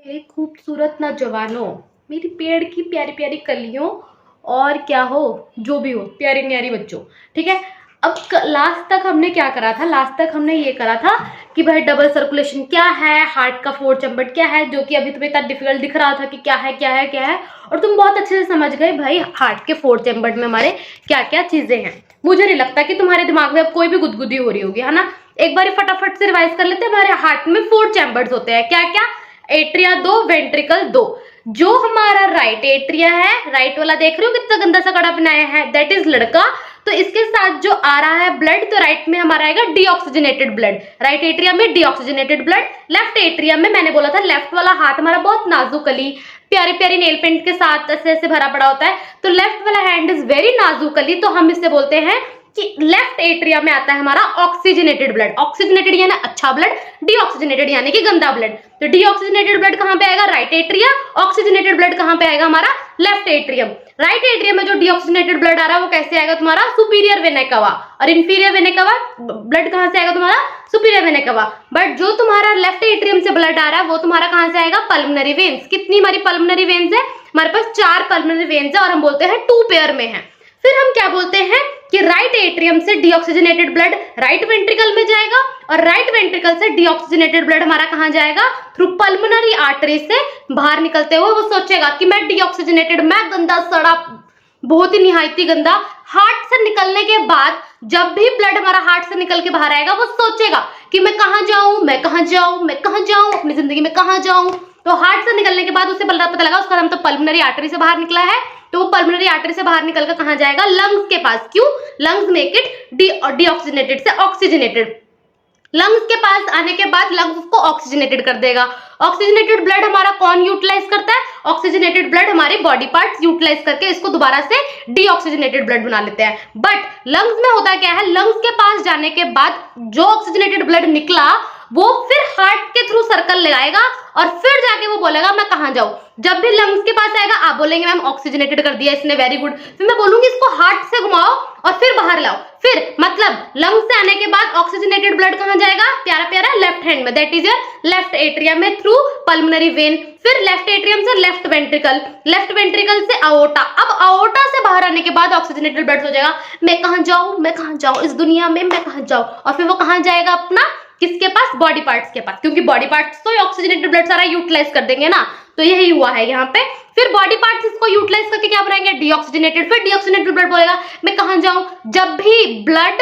मेरे खूबसूरत नौजवानों, मेरी पेड़ की प्यारी प्यारी कलियों, और क्या हो जो भी हो, प्यारे न्यारी बच्चों। ठीक है, अब लास्ट तक हमने क्या करा था? लास्ट तक हमने ये करा था कि भाई डबल सर्कुलेशन क्या है, हार्ट का फोर्थ चैम्बर क्या है, जो कि अभी तुम्हें इतना डिफिकल्ट दिख रहा था कि क्या है क्या है क्या है, और तुम बहुत अच्छे से समझ गए भाई हार्ट के फोर्थ चैम्बर में हमारे क्या क्या चीजें हैं। मुझे नहीं लगता कि तुम्हारे दिमाग में अब कोई भी गुदगुदी हो रही होगी, है ना। एक बार फटाफट से रिवाइज कर लेते हैं। हमारे हार्ट में फोर चैम्बर्स होते हैं, क्या क्या? Atria 2, ventricle 2। जो हमारा राइट एट्रिया है, राइट वाला देख रहे हो कितना गंदा सा कड़ा बनाया है, दैट इज लड़का। तो इसके साथ जो आ रहा है ब्लड, तो राइट में हमारा आएगा डीऑक्सीजनेटेड ब्लड, राइट एट्रिया में डीऑक्सीजनेटेड ब्लड। लेफ्ट एट्रिया में मैंने बोला था लेफ्ट वाला हाथ हमारा बहुत नाजुकली प्यारी प्यारी नेल पेंट के साथ ऐसे ऐसे भरा पड़ा होता है, तो लेफ्ट वाला हैंड इज वेरी नाजुकली, तो हम इससे बोलते हैं कि लेफ्ट एट्रिया में आता है हमारा ऑक्सीजनेटेड ब्लड। ऑक्सीजनेटेड यानी अच्छा ब्लड, डीऑक्सीजनेटेड यानी कि गंदा ब्लड। तो डीऑक्सीजनेटेड ब्लड कहां पे आएगा? Right atria. ऑक्सीजनेटेड ब्लड कहां पे आएगा? हमारा लेफ्ट एट्रियम। राइट एट्रियम में जो डीऑक्सीजनेटेड ब्लड आ रहा है वो कैसे आएगा? तुम्हारा सुपीरियर वेना कवा। और इंफीरियर वेना कवा ब्लड कहां से आएगा? तुम्हारा सुपीरियर वेना कवा। बट जो तुम्हारा लेफ्ट एट्रियम से ब्लड आ रहा है वो तुम्हारा कहां से आएगा? Pulmonary veins. कितनी हमारी पल्मोनरी वेन्स है? हमारे पास 4 पल्मोनरी वेन्स है, और हम बोलते हैं 2 पेयर में है। फिर हम क्या बोलते हैं कि राइट एट्रियम से डीऑक्सीजनेटेड ब्लड राइट वेंट्रिकल में जाएगा, और राइट वेंट्रिकल से डीऑक्सीजनेटेड ब्लड हमारा कहां जाएगा? थ्रू पल्मोनरी आर्टरी से बाहर निकलते हुए। वो सोचेगा कि मैं डीऑक्सीजनेटेड, मैं गंदा सड़ा, बहुत ही निहायती गंदा। हार्ट से निकलने के बाद जब भी ब्लड हमारा हार्ट से निकल के बाहर आएगा वो सोचेगा कि मैं कहां जाऊं, मैं कहां जाऊं, मैं कहां जाऊं, अपनी जिंदगी में कहां जाऊं। तो हार्ट से निकलने के बाद उसे पता लगा उसका नाम तो पल्मोनरी आर्टरी से बाहर निकला है, तो वो पल्मोनरी आर्टरी से बाहर निकलकर कहां जाएगा? लंग्स के पास। क्यों? लंग्स मेक इट डीऑक्सीजनेटेड से ऑक्सीजनेटेड। लंग्स के पास आने के बाद लंग्स उसको ऑक्सीजनेटेड कर देगा। ऑक्सीजनेटेड ब्लड हमारा कौन यूटिलाइज करता है? ऑक्सीजनेटेड ब्लड हमारे बॉडी पार्ट्स यूटिलाइज करके इसको दोबारा से डीऑक्सीजनेटेड ब्लड बना लेते हैं। बट लंग्स में होता क्या है? लंग्स के पास जाने के बाद जो ऑक्सीजनेटेड ब्लड निकला वो फिर हार्ट के थ्रू सर्कल लगाएगा, और फिर जाके वो बोलेगा मैं कहां जाऊं। जब भी लंग्स के पास आएगा आप बोलेंगे मैम ऑक्सीजनेटेड कर दिया इसने, वेरी गुड। फिर मैं बोलूंगी इसको हार्ट से घुमाओ और फिर बाहर लाओ। फिर मतलब लंग्स से आने के बाद ऑक्सीजनेटेड ब्लड कहां जाएगा? प्यारा प्यारा लेफ्ट हैंड में, that is your left atria में थ्रू पल्मोनरी वेन। फिर लेफ्ट एट्रियम से लेफ्ट वेंट्रिकल, लेफ्ट वेंट्रिकल से अओर्टा। अब अओर्टा से बाहर आने के बाद ऑक्सीजनेटेड ब्लड हो जाएगा मैं कहां जाऊं, मैं कहां जाऊं, इस दुनिया में मैं कहां जाऊं। और फिर वो कहां जाएगा? अपना किसके पास? बॉडी पार्ट्स के पास, क्योंकि बॉडी पार्ट्स तो ऑक्सीजनेटेड ब्लड सारा यूटिलाइज कर देंगे ना, तो यही हुआ है यहाँ पे। फिर बॉडी पार्ट्स इसको यूटिलाइज करके क्या बनाएंगे? डीऑक्सीजनेटेड। फिर डीऑक्सीजनेटेड ब्लड बोलेगा मैं कहां जाऊं। जब भी ब्लड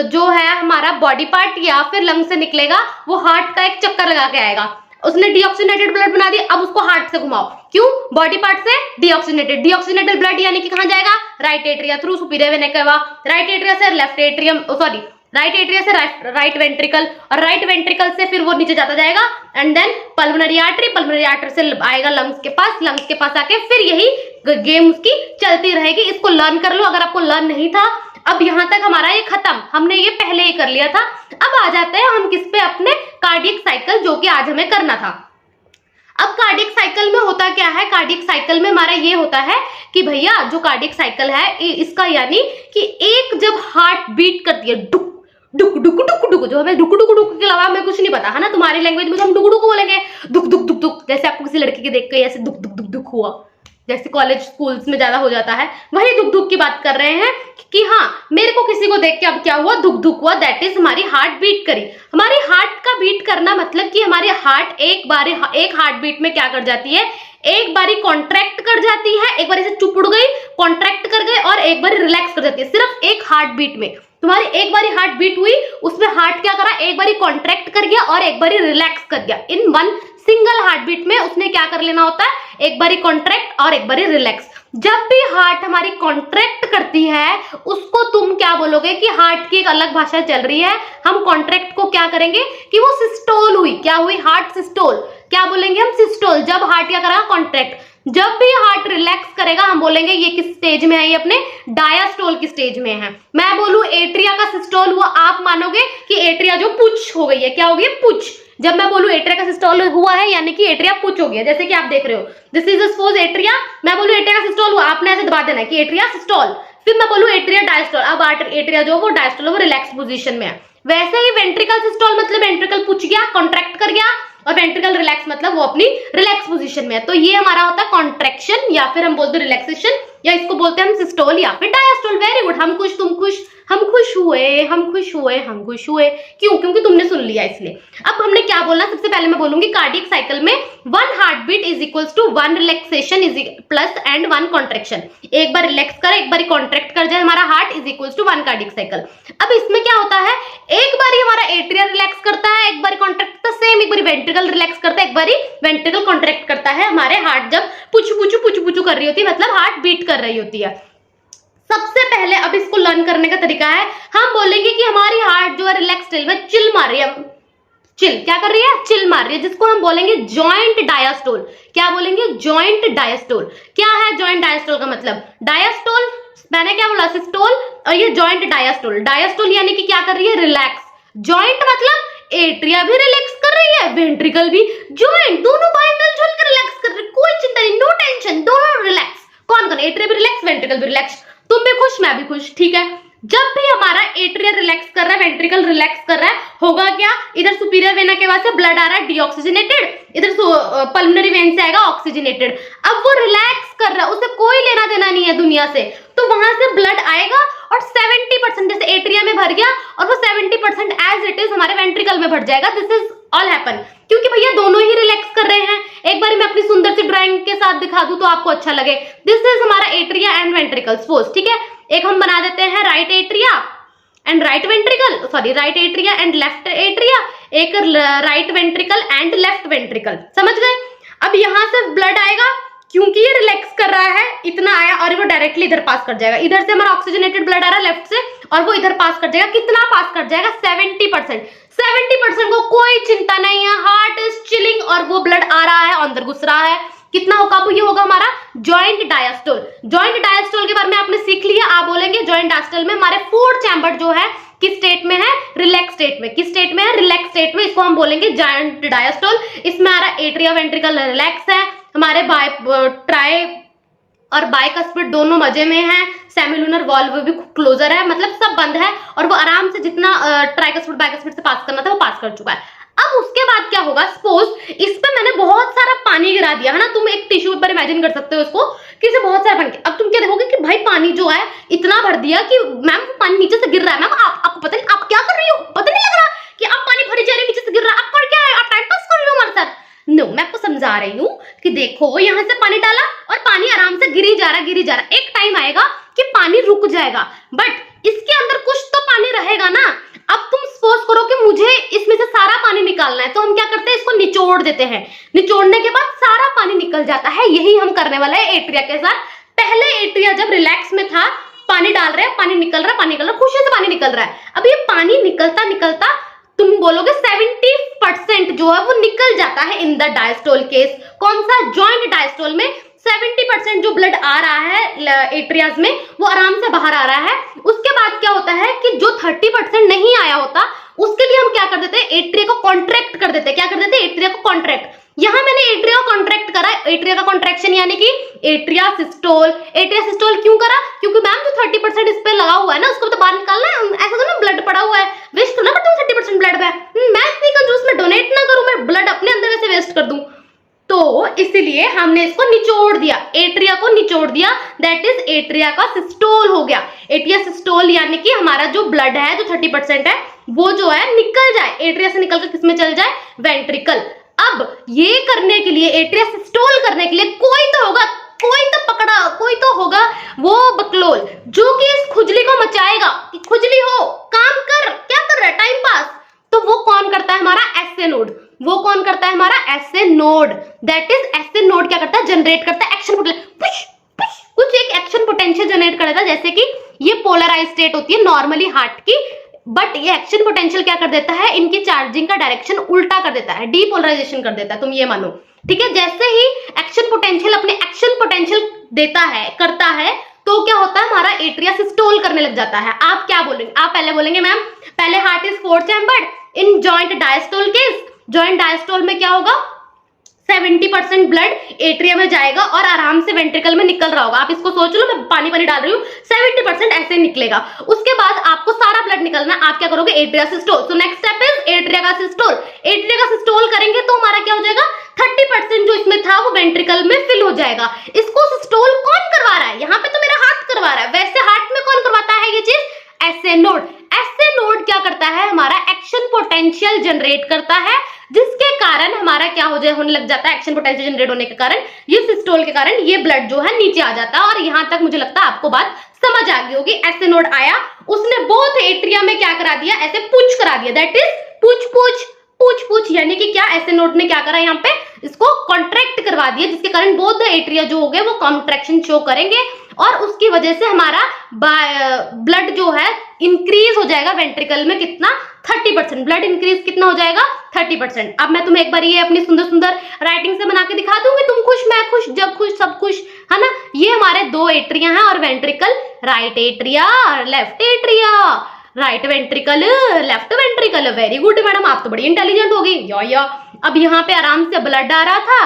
जो है हमारा बॉडी पार्ट या फिर लंग से निकलेगा वो हार्ट का एक चक्कर लगा के आएगा। उसने डीऑक्सीजनेटेड ब्लड बना दिया, अब उसको हार्ट से घुमाओ। क्यों? बॉडी पार्ट से डीऑक्सीजनेटेड। डीऑक्सीजनेटेड ब्लड यानी कि कहां जाएगा? Right atria through superior vena cava. Right atria से left atrium, sorry right atria से राइट वेंट्रिकल, और राइट वेंट्रिकल से फिर वो नीचे जाता जाएगा and then pulmonary artery, pulmonary artery से आएगा लंग्स के पास, लंग्स के पास आके फिर यही गेम उसकी चलती रहेगी। इसको लर्न कर लो अगर आपको लर्न नहीं था। अब यहां तक हमारा ये खत्म, हमने ये पहले ही कर लिया था। अब आ जाते हैं हम किस पे? अपने कार्डियक साइकिल, जो कि आज हमें करना था। अब कार्डियक साइकिल में होता क्या है? कार्डियक साइकिल में हमारा ये होता है कि भैया जो कार्डियक साइकिल है इसका यानी कि एक जब हार्ट बीट करती है डुक डुक डुक डुक डुक, जो हमें डुक डुक डुक के अलावा हमें कुछ नहीं पता है ना, तुम्हारी लैंग्वेज में हम डुक डुक बोलेंगे, दुक दुक दुक दुक। जैसे आपको किसी लड़की के देख के ऐसे दुक दुक दुक दुक हुआ, जैसे कॉलेज स्कूल्स में ज्यादा हो जाता है, वही दुख दुख की बात कर रहे हैं कि हाँ मेरे को किसी को देख के अब क्या हुआ? दुख दुख हुआ। दैट इज हमारी हार्ट बीट करी। हमारी हार्ट का बीट करना मतलब कि हमारी हार्ट एक हार्ट बीट में क्या कर जाती है? एक बारी कॉन्ट्रैक्ट कर जाती है, एक बारी से चुप उड़ गई, कॉन्ट्रैक्ट कर गई, और एक बारी रिलैक्स कर जाती है। सिर्फ एक हार्ट बीट में तुम्हारी एक बारी हार्ट बीट हुई, उसमें हार्ट क्या करा? एक बारी कॉन्ट्रैक्ट कर गया और एक बारी रिलैक्स कर गया। In one single heart beat में उसने क्या कर लेना होता है? एक बारी कॉन्ट्रैक्ट और एक बारी रिलैक्स। जब भी हार्ट हमारी कॉन्ट्रैक्ट करती है उसको तुम क्या बोलोगे? कि हार्ट की एक अलग भाषा चल रही है। हम कॉन्ट्रैक्ट को क्या करेंगे? कि वो सिस्टोल हुई। क्या हुई? Heart systole. क्या बोलेंगे हम? सिस्टोल। जब हार्ट क्या करा? कॉन्ट्रैक्ट। जब भी हार्ट रिलैक्स करेगा हम बोलेंगे ये किस स्टेज में है? ये अपने डायास्टोल की स्टेज में है। मैं बोलूं एट्रिया का सिस्टोल हुआ, आप मानोगे कि एट्रिया जो पुच हो गई है। क्या हो गई? पुच। जब मैं बोलूं एट्रिया का सिस्टोल हुआ है यानी कि एट्रिया पुच हो गया, जैसे कि आप देख रहे हो दिस इज सपोज एट्रिया। मैं बोलूं एट्रिया का सिस्टोल हुआ, आपने ऐसे दबा देना है कि एट्रिया सिस्टोल। फिर मैं बोलूं एट्रिया डायस्टोल, अब एट्रिया जो वो डायस्टोल वो रिलैक्स पोजीशन में है। वैसे ही वेंट्रिकल सिस्टोल मतलब वेंट्रिकल पुच गया, कॉन्ट्रैक्ट कर गया, और वेंट्रिकल रिलैक्स मतलब वो अपनी रिलैक्स पोजीशन में है। तो ये हमारा होता है कॉन्ट्रेक्शन या फिर हम बोलते हैं रिलैक्सेशन, या इसको बोलते हैं हम सिस्टोल या फिर डायस्टोल। वेरी गुड, हम खुश तुम खुश, हम खुश हुए, हम खुश हुए, हम खुश हुए। क्यों? क्योंकि तुमने सुन लिया इसलिए। अब हमने क्या बोलना, सबसे पहले मैं बोलूंगी कार्डियक साइकिल में 1 heart beat is equals to 1 relaxation is plus and 1 contraction. एक बार रिलैक्स करे, एक बार कॉन्ट्रैक्ट कर जाए हमारा heart is equals to 1 cardiac cycle. अब इसमें क्या होता है, एक बार हमारा एट्रिया रिलैक्स करता है, एक बार कॉन्ट्रैक्ट करता है, सेम एक बार वेंट्रिकल रिलैक्स करता है, एक बार वेंट्रिकल कॉन्ट्रैक्ट करता है। हमारे हार्ट जब पुचू पुचू पुचू पुचू कर रही होती है, मतलब हार्ट बीट कर रही होती है। सबसे पहले अब इसको लर्न करने का तरीका है, हम बोलेंगे कि हमारी हार्ट जो है रिलैक्स स्टेट में चिल मार रही है। चिल क्या कर रही है? चिल मार रही है, जिसको हम बोलेंगे जॉइंट डायस्टोल। क्या बोलेंगे? Joint diastole. क्या है जॉइंट डायस्टोल का मतलब? डायस्टोल मैंने क्या बोला? सिस्टोल, और ये जॉइंट डायस्टोल। डायस्टोल यानी कि क्या कर रही है? रिलैक्स। जॉइंट मतलब एट्रिया भी रिलैक्स कर रही है, वेंट्रिकल भी, जॉइंट दोनों भाई मिलजुल कर रिलैक्स कर रहे, कोई चिंता नहीं, नो टेंशन, दोनों रिलैक्स। कौन कौन? एट्रिया भी रिलैक्स, वेंट्रिकल भी रिलैक्स, तुम भी खुश, मैं भी खुश। ठीक है, जब भी हमारा एट्रिया रिलैक्स कर रहा है, वेंट्रिकल रिलैक्स कर रहा है, होगा क्या? इधर सुपीरियर वेना के पास से ब्लड आ रहा है डीऑक्सीजनेटेड, इधर पल्मोनरी वेन से आएगा ऑक्सीजनेटेड। अब वो रिलैक्स कर रहा है, उसे कोई लेना देना नहीं है दुनिया से, तो वहां से ब्लड आएगा और 70% जैसे एट्रिया में भर गया और वो 70% एज इट इज हमारे वेंट्रिकल में भर जाएगा। दिस इज ऑल हैपन क्योंकि भैया दोनों ही रिलैक्स कर रहे हैं। एक बार मैं अपनी सुंदर सी ड्राइंग के साथ दिखा दूं तो आपको अच्छा लगे। दिस इज हमारा एट्रिया एंड वेंट्रिकल, सपोज। ठीक है, एक हम बना देते हैं right atria and right ventricle, sorry right atria and left atria, एक right ventricle and left ventricle. समझ गए? अब यहां से ब्लड आएगा, क्योंकि ये रिलैक्स कर रहा है, इतना आया और वो डायरेक्टली इधर पास कर जाएगा। इधर से हमारा ऑक्सीजनेटेड ब्लड आ रहा है लेफ्ट से और वो इधर पास कर जाएगा। कितना पास कर जाएगा? 70%। 70% को कोई चिंता नहीं है, हार्ट इज चिलिंग और वो ब्लड आ रहा है, अंदर घुस रहा है। कितना होगा? ये होगा हमारा जॉइंट डायस्टोल। जॉइंट डायस्टोल के बारे में आपने सीख लिया। आप बोलेंगे जॉइंट डायस्टोल में हमारे 4 चैम्बर जो है किस स्टेट में है? रिलैक्स स्टेट में। किस स्टेट में है? रिलैक्स स्टेट में। इसको हम बोलेंगे जॉइंट डायस्टोल। इसमें हमारा एट्रिया वेंट्रिकल रिलैक्स है, हमारे ट्राई और बाइकस्पिड दोनों मजे में है, सेमिलुनर वॉल्व भी क्लोजर है, मतलब सब बंद है और वो आराम से जितना ट्राइकस्पिड बाइकस्पिड से पास करना था वो पास कर चुका है। अब उसके बाद क्या होगा? सपोज इस पे मैंने बहुत सारा पानी गिरा दिया है ना, तुम एक टिश्यू पेपर इमेजिन कर सकते हो इसको कि इसे बहुत सारा पानी। अब तुम क्या देखोगे कि भाई पानी जो है इतना भर दिया कि मैम पानी नीचे से गिर रहा है। मैम आपको पता नहीं आप क्या कर रही हो? पता नहीं लग रहा कि आप पानी भरी जा रही है, नीचे से गिर रहा है, आप कर क्या है? आप टाइम पास कर रही हो हमारे साथ? नो, मैं आपको समझा रही हूँ कि देखो यहाँ से पानी डाला और पानी आराम से गिरी जा रहा। एक टाइम आएगा कि पानी रुक जाएगा, बट इसके अंदर कुछ तो पानी रहेगा ना। अब तुम सपोज करो कि मुझे इसमें से सारा पानी निकालना है, तो हम क्या करते हैं? इसको निचोड़ देते हैं। निचोड़ने के बाद सारा पानी निकल जाता है। यही हम करने वाले हैं एट्रिया के साथ। पहले एट्रिया जब रिलैक्स में था, पानी डाल रहे हैं, पानी निकल रहा है, खुशी से पानी निकल रहा है। अब ये पानी निकलता निकलता तुम बोलोगे 70% जो है वो निकल जाता है इन द डायस्टोल केस। कौन सा? जॉइंट डायस्टोल में 70% जो ब्लड आ रहा है एट्रियाज में वो आराम से बाहर आ रहा है। उसके बाद क्या होता है कि जो 30% नहीं आया होता उसके लिए हम क्या कर देते हैं? एट्रिया को कॉन्ट्रैक्ट कर देते हैं। क्या कर देते हैं? एट्रिया को कॉन्ट्रैक्ट। यहां मैंने एट्रिया को कॉन्ट्रैक्ट करा, एट्रिया का कॉन्ट्रैक्शन यानी कि एट्रिया सिस्टोल। एट्रिया सिस्टोल क्यों करा? क्योंकि मैम जो 30% इस पे लगा हुआ है ना उसको तो बाहर निकालना है। ऐसा तो ना ब्लड पड़ा हुआ है, वेस्ट तो ना करता हूँ 30% ब्लड में। मैं इतनी कंजूस में डोनेट ना करूं, मैं ब्लड अपने अंदर से वेस्ट कर दूं। तो इसीलिए हमने इसको निचोड़ दिया, एट्रिया को निचोड़ दिया। दैट इज एट्रिया का सिस्टोल हो गया। एट्रिया सिस्टोल यानी कि हमारा जो ब्लड है जो 30% है वो जो है निकल जाए, एट्रिया से निकल कर किस में चल जाए? वेंट्रिकल। अब ये करने के लिए, एट्रिया सिस्टोल करने के लिए कोई तो होगा, कोई तो पकड़ा, कोई तो होगा वो बकलोल जो कि इस खुजली को मचाएगा। खुजली हो, काम कर, क्या कर रहा है? Time pass. तो वो कौन करता है? हमारा एसए नोड। वो कौन करता है? हमारा SA node. That is SA node क्या करता है? जनरेट करता है एक्शन पोटेंशियल, कुछ एक एक्शन पोटेंशियल जनरेट कर देता है। जैसे कि ये पोलराइज स्टेट होती है नॉर्मली हार्ट की, बट ये एक्शन पोटेंशियल क्या कर देता है? इनकी चार्जिंग का डायरेक्शन उल्टा कर देता है, डीपोलराइजेशन कर देता है। तुम ये मानो, ठीक है। जैसे ही एक्शन पोटेंशियल अपने एक्शन पोटेंशियल देता है, करता है, तो क्या होता है? हमारा एट्रिया सिस्टोल करने लग जाता है। आप क्या बोलेंगे? आप पहले बोलेंगे मैम पहले heart is 4 chambered in joint diastole case. Joint diastole में क्या होगा? 70% ब्लड एट्रिया में जाएगा और आराम से वेंट्रिकल में निकल रहा होगा। आप इसको सोच लो, मैं पानी पानी डाल रही हूँ, 70% ऐसे निकलेगा। उसके बाद आपको सारा ब्लड निकलना, आप क्या करोगे, atria systole. So next step is atria का सिस्टोल। एट्रिया का सिस्टोल करेंगे तो हमारा क्या हो जाएगा, 30% जो इसमें था वो वेंट्रिकल में फिल हो जाएगा। इसको सिस्टोल कौन करवा रहा है, यहाँ पे तो मेरा हाथ करवा रहा है, वैसे हार्ट में कौन करवाता है ये चीज, एसए नोड। एसए नोड क्या करता है, हमारा एक्शन पोटेंशियल जनरेट करता है, जिसके कारण हमारा क्या हो जाए, होने लग जाता है, एक्शन पोटेंशियल जनरेट होने के कारण ये सिस्टोल के कारण ये ब्लड जो है नीचे आ जाता है। और यहां तक मुझे लगता है आपको बात समझ आ गई होगी। एसए नोड आया, उसने बोथ एट्रिया में क्या करा दिया, ऐसे पुश करा दिया, that is push push push push, यानी कि क्या, एसए नोड ने क्या करा, यहाँ पे इसको कॉन्ट्रैक्ट करवा दिया, जिसके कारण बोथ एट्रिया जो हो गए वो कॉन्ट्रैक्शन शो करेंगे और उसकी वजह से हमारा ब्लड जो है इंक्रीज हो जाएगा वेंट्रिकल में, कितना, 30%। ब्लड इंक्रीज कितना हो जाएगा, 30%। अब मैं तुम्हें एक बार ये अपनी सुंदर सुंदर राइटिंग से बना के दिखा दूंगी, तुम खुश, मैं खुश, जब खुश सब खुश, है ना। ये हमारे दो एट्रिया हैं और ventricle, right atria left atria, right ventricle left ventricle. Very good madam, आप तो बड़ी इंटेलिजेंट होगी। या अब यहाँ पे आराम से ब्लड आ रहा था,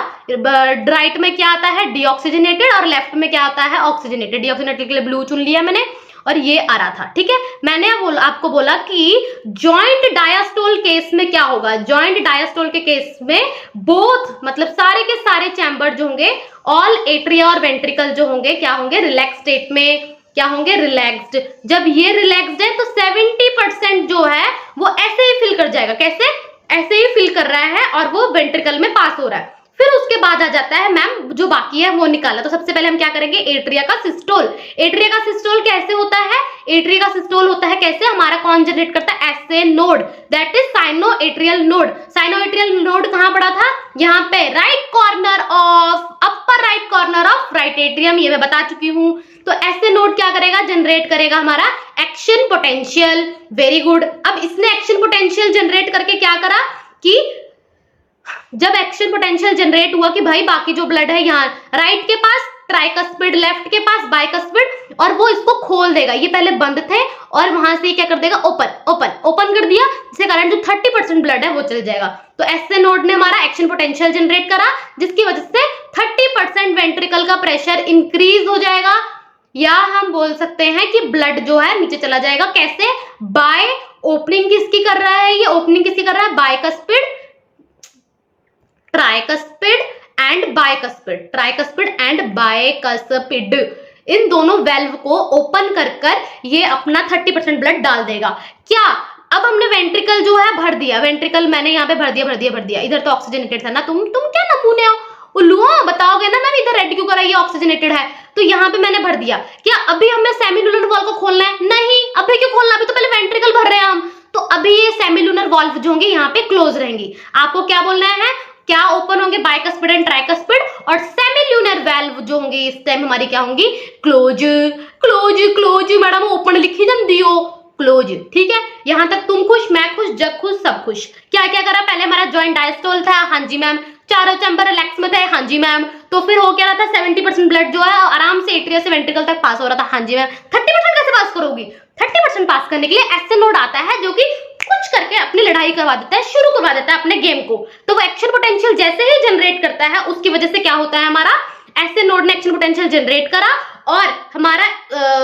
राइट में क्या आता है, डीऑक्सीजनेटेड, और लेफ्ट में क्या आता है, ऑक्सीजनेटेड। डीऑक्सीजनेटेड के लिए ब्लू चुन लिया मैंने, और ये आ रहा था, ठीक है। मैंने आपको बोला कि जॉइंट डायस्टोल केस में क्या होगा, जॉइंट डायस्टोल के केस में बोथ, मतलब सारे के सारे चैम्बर जो होंगे, ऑल एट्रिया और वेंट्रिकल जो होंगे, क्या होंगे, रिलैक्स स्टेट में, क्या होंगे, रिलैक्स्ड। जब ये रिलैक्स्ड है तो 70% जो है वो ऐसे ही फिल कर जाएगा, कैसे, ऐसे ही फिल कर रहा है और वो वेंट्रिकल में पास हो रहा है। फिर उसके बाद आ जाता है मैम जो बाकी है वो निकाला। तो सबसे पहले हम क्या करेंगे, एट्रिया का सिस्टोल। एट्रिया का सिस्टोल कैसे होता है, एट्रिया का सिस्टोल होता है कैसे, हमारा कौन जनरेट करता है, SA node, that is cyano atrial node. Cyano atrial node कहां पड़ा था, यहाँ पे right corner of, upper right corner of right atrium, ये मैं बता चुकी हूं। तो एसए नोड क्या करेगा, जनरेट करेगा हमारा एक्शन पोटेंशियल। Very good. अब इसने एक्शन पोटेंशियल जनरेट करके क्या करा कि जब एक्शन पोटेंशियल जनरेट हुआ कि भाई बाकी जो ब्लड है यहाँ राइट के पास ट्राइकस्पिड, लेफ्ट के पास बाइकस्पिड, और वो इसको खोल देगा। ये पहले बंद थे और वहां से क्या कर देगा, ओपन ओपन ओपन कर दिया, जिसके कारण जो 30% ब्लड है वो चल जाएगा। तो एसए नोड ने हमारा एक्शन पोटेंशियल जनरेट करा, जिसकी वजह से 30% वेंट्रिकल का प्रेशर इंक्रीज हो जाएगा, या हम बोल सकते हैं कि ब्लड जो है नीचे चला जाएगा। कैसे, बाय ओपनिंग किसकी कर रहा है, ये ओपनिंग किसकी कर रहा है, bicuspid, tricuspid and bicuspid, tricuspid and bicuspid, इन दोनों वेल्व को ओपन कर ये अपना 30% ब्लड डाल देगा। क्या, अब हमने वेंट्रिकल जो है भर दिया, वेंट्रिकल मैंने यहाँ पे भर दिया, इधर तो ऑक्सीजनेटेड था ना, तुम क्या नमूने हो, उल्लू बताओगे ना मैम इधर रेड क्यों करा, ये ऑक्सीजनेटेड है, तो यहाँ पे मैंने भर दिया। क्या अभी हमें सेमीलुनर वॉल्व को खोलना है, नहीं, अभी क्यों खोलना, अभी तो पहले वेंट्रिकल भर रहे हैं हम, तो अभी ये सेमीलुनर वॉल्व जो होंगे यहाँ पे क्लोज रहेंगी। आपको क्या बोलना है, क्या ओपन होंगे, बाइकस्पिड एंड ट्राइकस्पिड, और सेमील्यूनर वाल्व जो होंगे इस टाइम हमारी क्या होंगी, close close close. Madam open लिखी जल्दी हो, क्लोज, ठीक है। यहां तक तुम खुश, मैं खुश, जग खुश, सब खुश। क्या क्या करा, पहले हमारा जॉइंट डायस्टोल था, हाँ जी मैम, चारों चैम्बर रिलैक्स में थे, हाँ जी मैम, तो फिर हो क्या रहा था, 70% ब्लड जो है आराम से एट्रिया से वेंट्रिकल तक पास हो रहा था, हाँ जी मैम। 30% कैसे पास करोगी, 30% पास करने के लिए एसए नोड आता है, जो कि कुछ करके अपनी लड़ाई करवा देता है, शुरू करवा देता है अपने गेम को। तो वो एक्शन पोटेंशियल जैसे ही जनरेट करता है, उसकी वजह से क्या होता है, हमारा एसए नोड ने एक्शन पोटेंशियल जनरेट करा और हमारा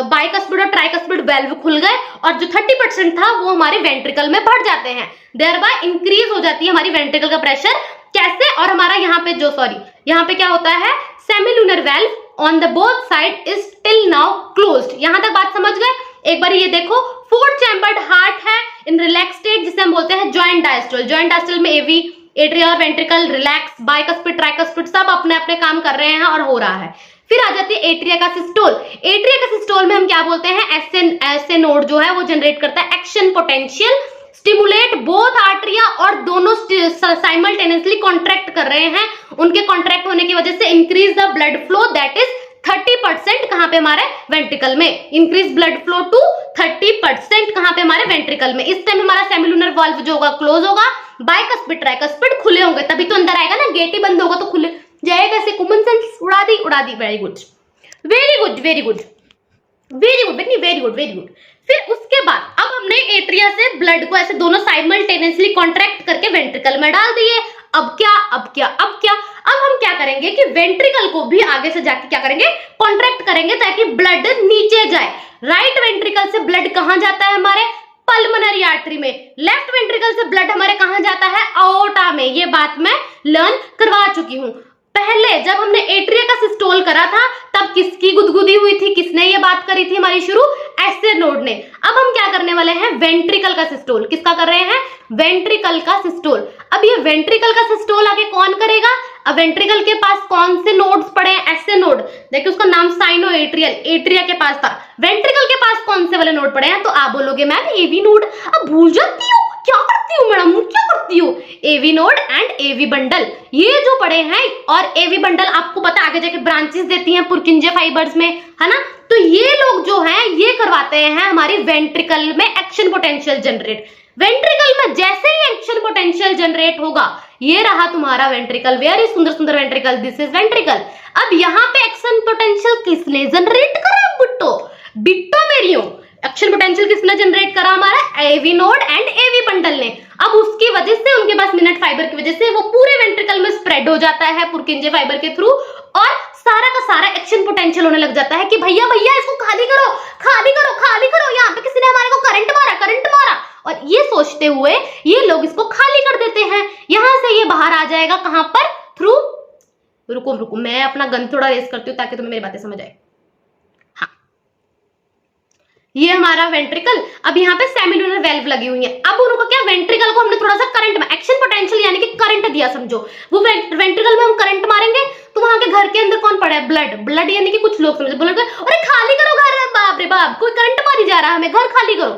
बाइकस्पिड और ट्राइकस्पिड वेल्व खुल गए, और जो 30% था वो हमारे वेंट्रिकल में बढ़ जाते हैं, देयरबाय इंक्रीज हो जाती है हमारी वेंट्रिकल का प्रेशर। कैसे, और हमारा यहाँ पे जो यहाँ पे क्या होता है, semilunar valve on the both side is till now closed. यहां तक बात समझ गए। एक बार ये देखो, 4 चैम्बर्ड हार्ट है इन रिलैक्स स्टेट, जिसे हम बोलते हैं जॉइंट डायस्टोल। जॉइंट डायस्टोल में एवी, एट्रिया और वेंट्रिकल रिलैक्स, बाइकस्पिड, ट्राइकस्पिड सब अपने अपने काम कर रहे हैं और हो रहा है। फिर आ जाती है एट्रिया का सिस्टोल। एट्रिया का सिस्टोल में हम क्या बोलते हैं, एसए नोड जो है वो जनरेट करता है एक्शन पोटेंशियल, स्टिमुलेट बोथ आर्टरिया, और दोनों साइमल्टेनियसली कॉन्ट्रैक्ट कर रहे हैं। उनके कॉन्ट्रैक्ट होने की वजह से increase the blood flow, that is 30% कहां पे, हमारे वेंट्रिकल में। इंक्रीज ब्लड फ्लो टू 30% कहां पे, हमारे वेंट्रिकल में। इस टाइम हमारा सेमिलुनर वाल्व जो होगा क्लोज होगा, बाइकस्पिड ट्राइकस्पिड खुले होंगे, तभी तो अंदर आएगा ना, गेट ही बंद होगा तो खुले जाएगा। ऐसे कॉमन सेंस उड़ा दी। Very good very good very good very good बेटी, वेरी गुड वेरी गुड। फिर उसके बाद अब हमने एट्रिया से ब्लड को ऐसे दोनों साइमल्टेनियसली कॉन्ट्रैक्ट करके वेंट्रिकल में डाल दिए। अब क्या, अब हम क्या करेंगे कि वेंट्रिकल को भी आगे से जाके क्या करेंगे, कॉन्ट्रैक्ट करेंगे ताकि ब्लड नीचे जाए। राइट वेंट्रिकल से ब्लड कहां जाता है, हमारे पल्मोनरी आर्टरी में। लेफ्ट वेंट्रिकल से ब्लड हमारे कहां जाता है, अओर्टा में। ये बात मैं लर्न करवा चुकी हूं। पहले जब हमने एट्रिया का सिस्टोल करा था तब किसकी गुदगुदी हुई थी, किसने ये बात करी थी हमारी शुरू, एस्टेनोड ने। अब हम क्या करने वाले हैं, वेंट्रिकल का सिस्टोल। किसका कर रहे हैं, वेंट्रिकल का सिस्टोल। अब ये वेंट्रिकल का सिस्टोल आगे कौन करेगा, अब वेंट्रिकल के पास कौन से नोड्स पड़े हैं, एस्टेनोड। देखिए उसका नाम साइनो एट्रियल, एट्रिया के पास था। वेंट्रिकल के पास कौन से वाले नोड पड़े हैं, तो आप बोलोगे मैम एवी नोड। अब भूल जाती हूँ, क्या करती हूँ मैडम, क्या करती हूँ, AV node and AV bundle, ये जो पड़े हैं। और एवी बंडल आपको पता आगे जाके ब्रांचेस देती हैं पुरकिंजे फाइबर्स में, है ना। तो ये लोग जो हैं ये करवाते हैं हमारी वेंट्रिकल में एक्शन पोटेंशियल जनरेट। वेंट्रिकल में जैसे ही एक्शन पोटेंशियल जनरेट होगा, ये रहा तुम्हारा वेंट्रिकल, वेरी सुंदर सुंदर वेंट्रिकल, दिस इज वेंट्रिकल। अब यहाँ पे एक्शन पोटेंशियल किसने जनरेट करा, बिट्टो, बिट्टो मेरियो। एक्शन पोटेंशियल किसने जनरेट करा, हमारा AV node and AV bundle ने। अब उसकी वजह से, उनके पास मिनट फाइबर की वजह से वो पूरे वेंट्रिकल में स्प्रेड हो जाता है पुरकिंजे फाइबर के थ्रू, और सारा का सारा एक्शन पोटेंशियल होने लग जाता है कि भैया भैया इसको खाली करो, खाली करो, खाली करो, यहाँ पे किसी ने हमारे को करंट मारा, करंट मारा। और ये सोचते हुए ये लोग इसको खाली कर देते हैं। यहां से ये बाहर आ जाएगा कहां पर, थ्रू, रुको रुको मैं अपना गन थोड़ा रेस करती हूँ ताकि तुम्हें मेरी बातें समझ आए। हाँ, ये हमारा वेंट्रिकल। अब यहाँ पे सेमिलुनर वेल्व लगी हुई है। अब उनको क्या, वेंट्रिकल को हमने थोड़ा सा करंट में, एक्शन पोटेंशियल यानी कि करंट दिया समझो। वो वेंट्रिकल में हम करंट मारेंगे तो वहां के घर के अंदर कौन पड़ा है, ब्लड। ब्लड यानी कि कुछ लोग समझो, बोलोगे अरे खाली करो घर, बाप रे बाप कोई करंट मारी जा रहा है हमें, घर खाली करो।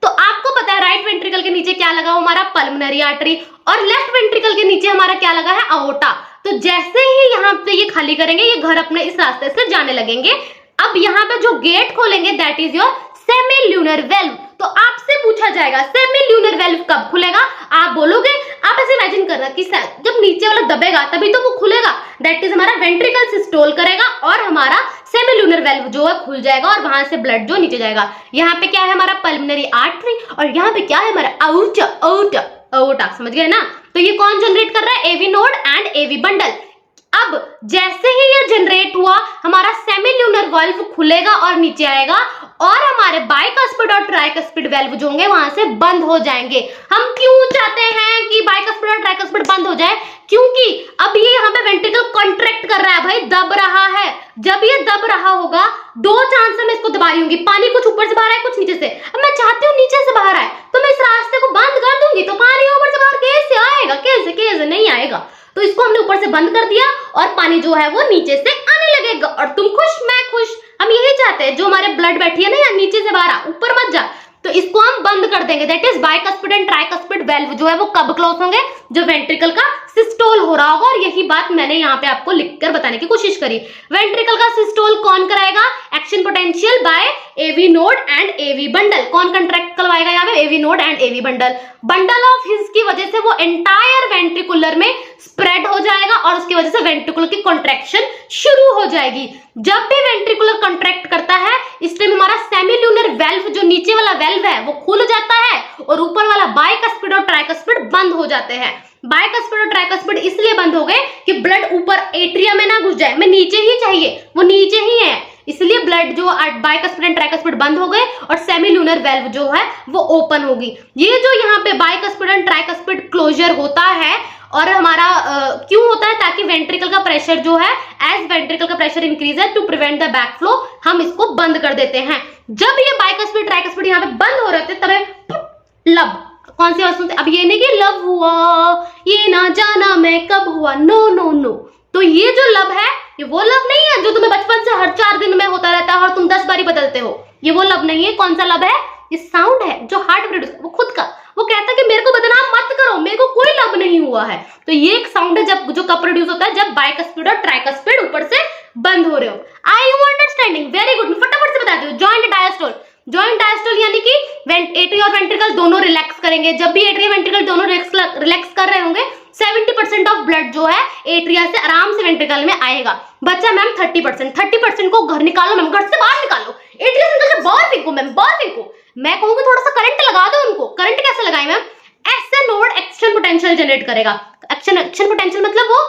तो आपको पता है राइट वेंट्रिकल के नीचे क्या लगा, हमारा पल्मोनरी आर्टरी, और लेफ्ट वेंट्रिकल के नीचे हमारा क्या लगा है, अओर्टा। तो जैसे ही यहाँ पे ये खाली करेंगे, ये घर अपने इस रास्ते से जाने लगेंगे। अब यहाँ पे जो गेट खोलेंगे that is your semilunar valve. तो आपसे पूछा जाएगा सेमिल्यूनर वेल्व कब खुलेगा, आप बोलोगे, आप ऐसे इमेजिन करना कि जब नीचे वाला दबेगा तभी तो वो खुलेगा, दैट इज हमारा वेंट्रिकल सिस्टोल करेगा और हमारा सेमिल्यूनर वेल्व जो है खुल जाएगा और वहां से ब्लड जो नीचे जाएगा। यहाँ पे क्या है, हमारा पल्मोनरी आर्टरी, और यहाँ पे क्या है, हमारा अओर्टा, अओर्टा, अओर्टा, समझ गए ना। तो ये कौन जनरेट कर रहा है, AV node and AV bundle. अब जैसे ही ये जनरेट हुआ, हमारा सेमिल्यूनर वेल्व खुलेगा और नीचे आएगा, और हमारे बाइकस्पिड और ट्राइकस्पिड वेल्व जो होंगे वहां से बंद हो जाएंगे। हम क्यों चाहते हैं कि बाइकस्पिड और ट्राइकस्पिड बंद हो जाए, क्योंकि अब ये यहाँ पे वेंट्रिकल कॉन्ट्रैक्ट कर रहा है भाई, दब रहा है। जब ये दब रहा होगा, दो चांस से मैं इसको दबा रही हूँ, पानी कुछ ऊपर से बाहर आए कुछ नीचे से। अब मैं चाहती हूँ नीचे से बाहर आए, तो मैं इस रास्ते को बंद कर दूंगी तो पानी ऊपर से बाहर कैसे आएगा, कैसे कैसे नहीं आएगा। तो इसको हमने ऊपर से बंद कर दिया और पानी जो है वो नीचे से आने लगेगा, और तुम खुश मैं खुश। हम यही चाहते हैं, जो हमारे ब्लड बैठी है ना यहाँ नीचे से बाहर आ, ऊपर मत जा, तो इसको हम बंद कर देंगे। That is bicuspid and tricuspid valve जो है वो कब क्लोज होंगे, जो वेंट्रिकल का सिस्टोल हो रहा होगा। और यही बात मैंने यहाँ पे आपको लिखकर बताने की कोशिश करी। वेंट्रिकल का सिस्टोल कौन कराएगा, action potential by AV node and AV bundle. कौन कंट्रैक्ट करवाएगा यहाँ पे, AV node and AV bundle. Bundle of His की वजह से वो एंटायर वेंट्रिकुलर में स्प्रेड हो जाएगा और उसकी वजह से वेंट्रिकुलर की कॉन्ट्रैक्शन शुरू हो जाएगी। जब भी वेंट्रिकुलर कॉन्ट्रैक्ट करता है, इस टाइम हमारा सेमिल्यूनर वेल्व, जो नीचे वाला वेल्व है वो खुल जाता है और ऊपर वाला बाइकस्पिड और ट्राइकस्पिड बंद हो जाते हैं। बाइकस्पिड और ट्राइकस्पिड इसलिए बंद हो गए कि ब्लड ऊपर एट्रिया में ना घुस जाए, हमें नीचे ही चाहिए, वो नीचे ही है, इसलिए ब्लड जो बाइकस्पिड एंड ट्राइकस्पिड बंद हो गए और सेमिल्यूनर वेल्व जो है वो ओपन होगी। ये जो यहाँ पे बाइकस्पिड एंड ट्राइकस्पिड क्लोजर होता है और हमारा क्यों होता है, ताकि वेंट्रिकल का प्रेशर जो है, एज वेंट्रिकल का pressure increases to prevent the back flow, हम इसको बंद कर देते हैं। जब ये बाइकस्पिड ट्राइकस्पिड यहाँ पे बंद हो रहे थे तब लब, कौन सी बात सुनते, अब ये नहीं कि लव हुआ ये ना जाना मैं कब हुआ, नो नो नो। तो ये जो लब है, ये वो लब नहीं है जो तुम्हें बचपन से हर 4 दिन में होता रहता है और तुम 10 बारी बदलते हो, ये वो लब नहीं है। कौन सा लब है, ये साउंड है जो हार्ट प्रोड्यूस, वो खुद का, वो कहता है कि मेरे को बदनाम मत करो, मेरे को कोई लब नहीं हुआ है। तो ये एक साउंड है जब जो कब प्रोड्यूस होता है, जब बाइकस्पिड और ट्राइकस्पिड ऊपर से बंद हो रहे हो। आई यू अंडरस्टैंडिंग, वेरी गुड। फटाफट से बता दो, जॉइंट डायस्टोल। जॉइंट डायस्टोल यानी कि एट्रिया और वेंट्रिकल दोनों रिलैक्स करेंगे। जब भी एट्रिया वेंट्रिकल दोनों रिलैक्स कर रहे होंगे, 70% ऑफ ब्लड जो है एट्रिया से आराम से वेंट्रिकल में आएगा। बच्चा मैम 30% को घर निकालो मैम, घर से बाहर निकालो, एट्रिया से निकल के बाहर फेंको मैम, बाहर फेंको। मैं कहूंगी थोड़ा सा करंट लगा दो उनको। करंट कैसे लगाए मैम, ऐसे नोड एक्शन पोटेंशियल जनरेट करेगा। एक्शन पोटेंशियल मतलब वो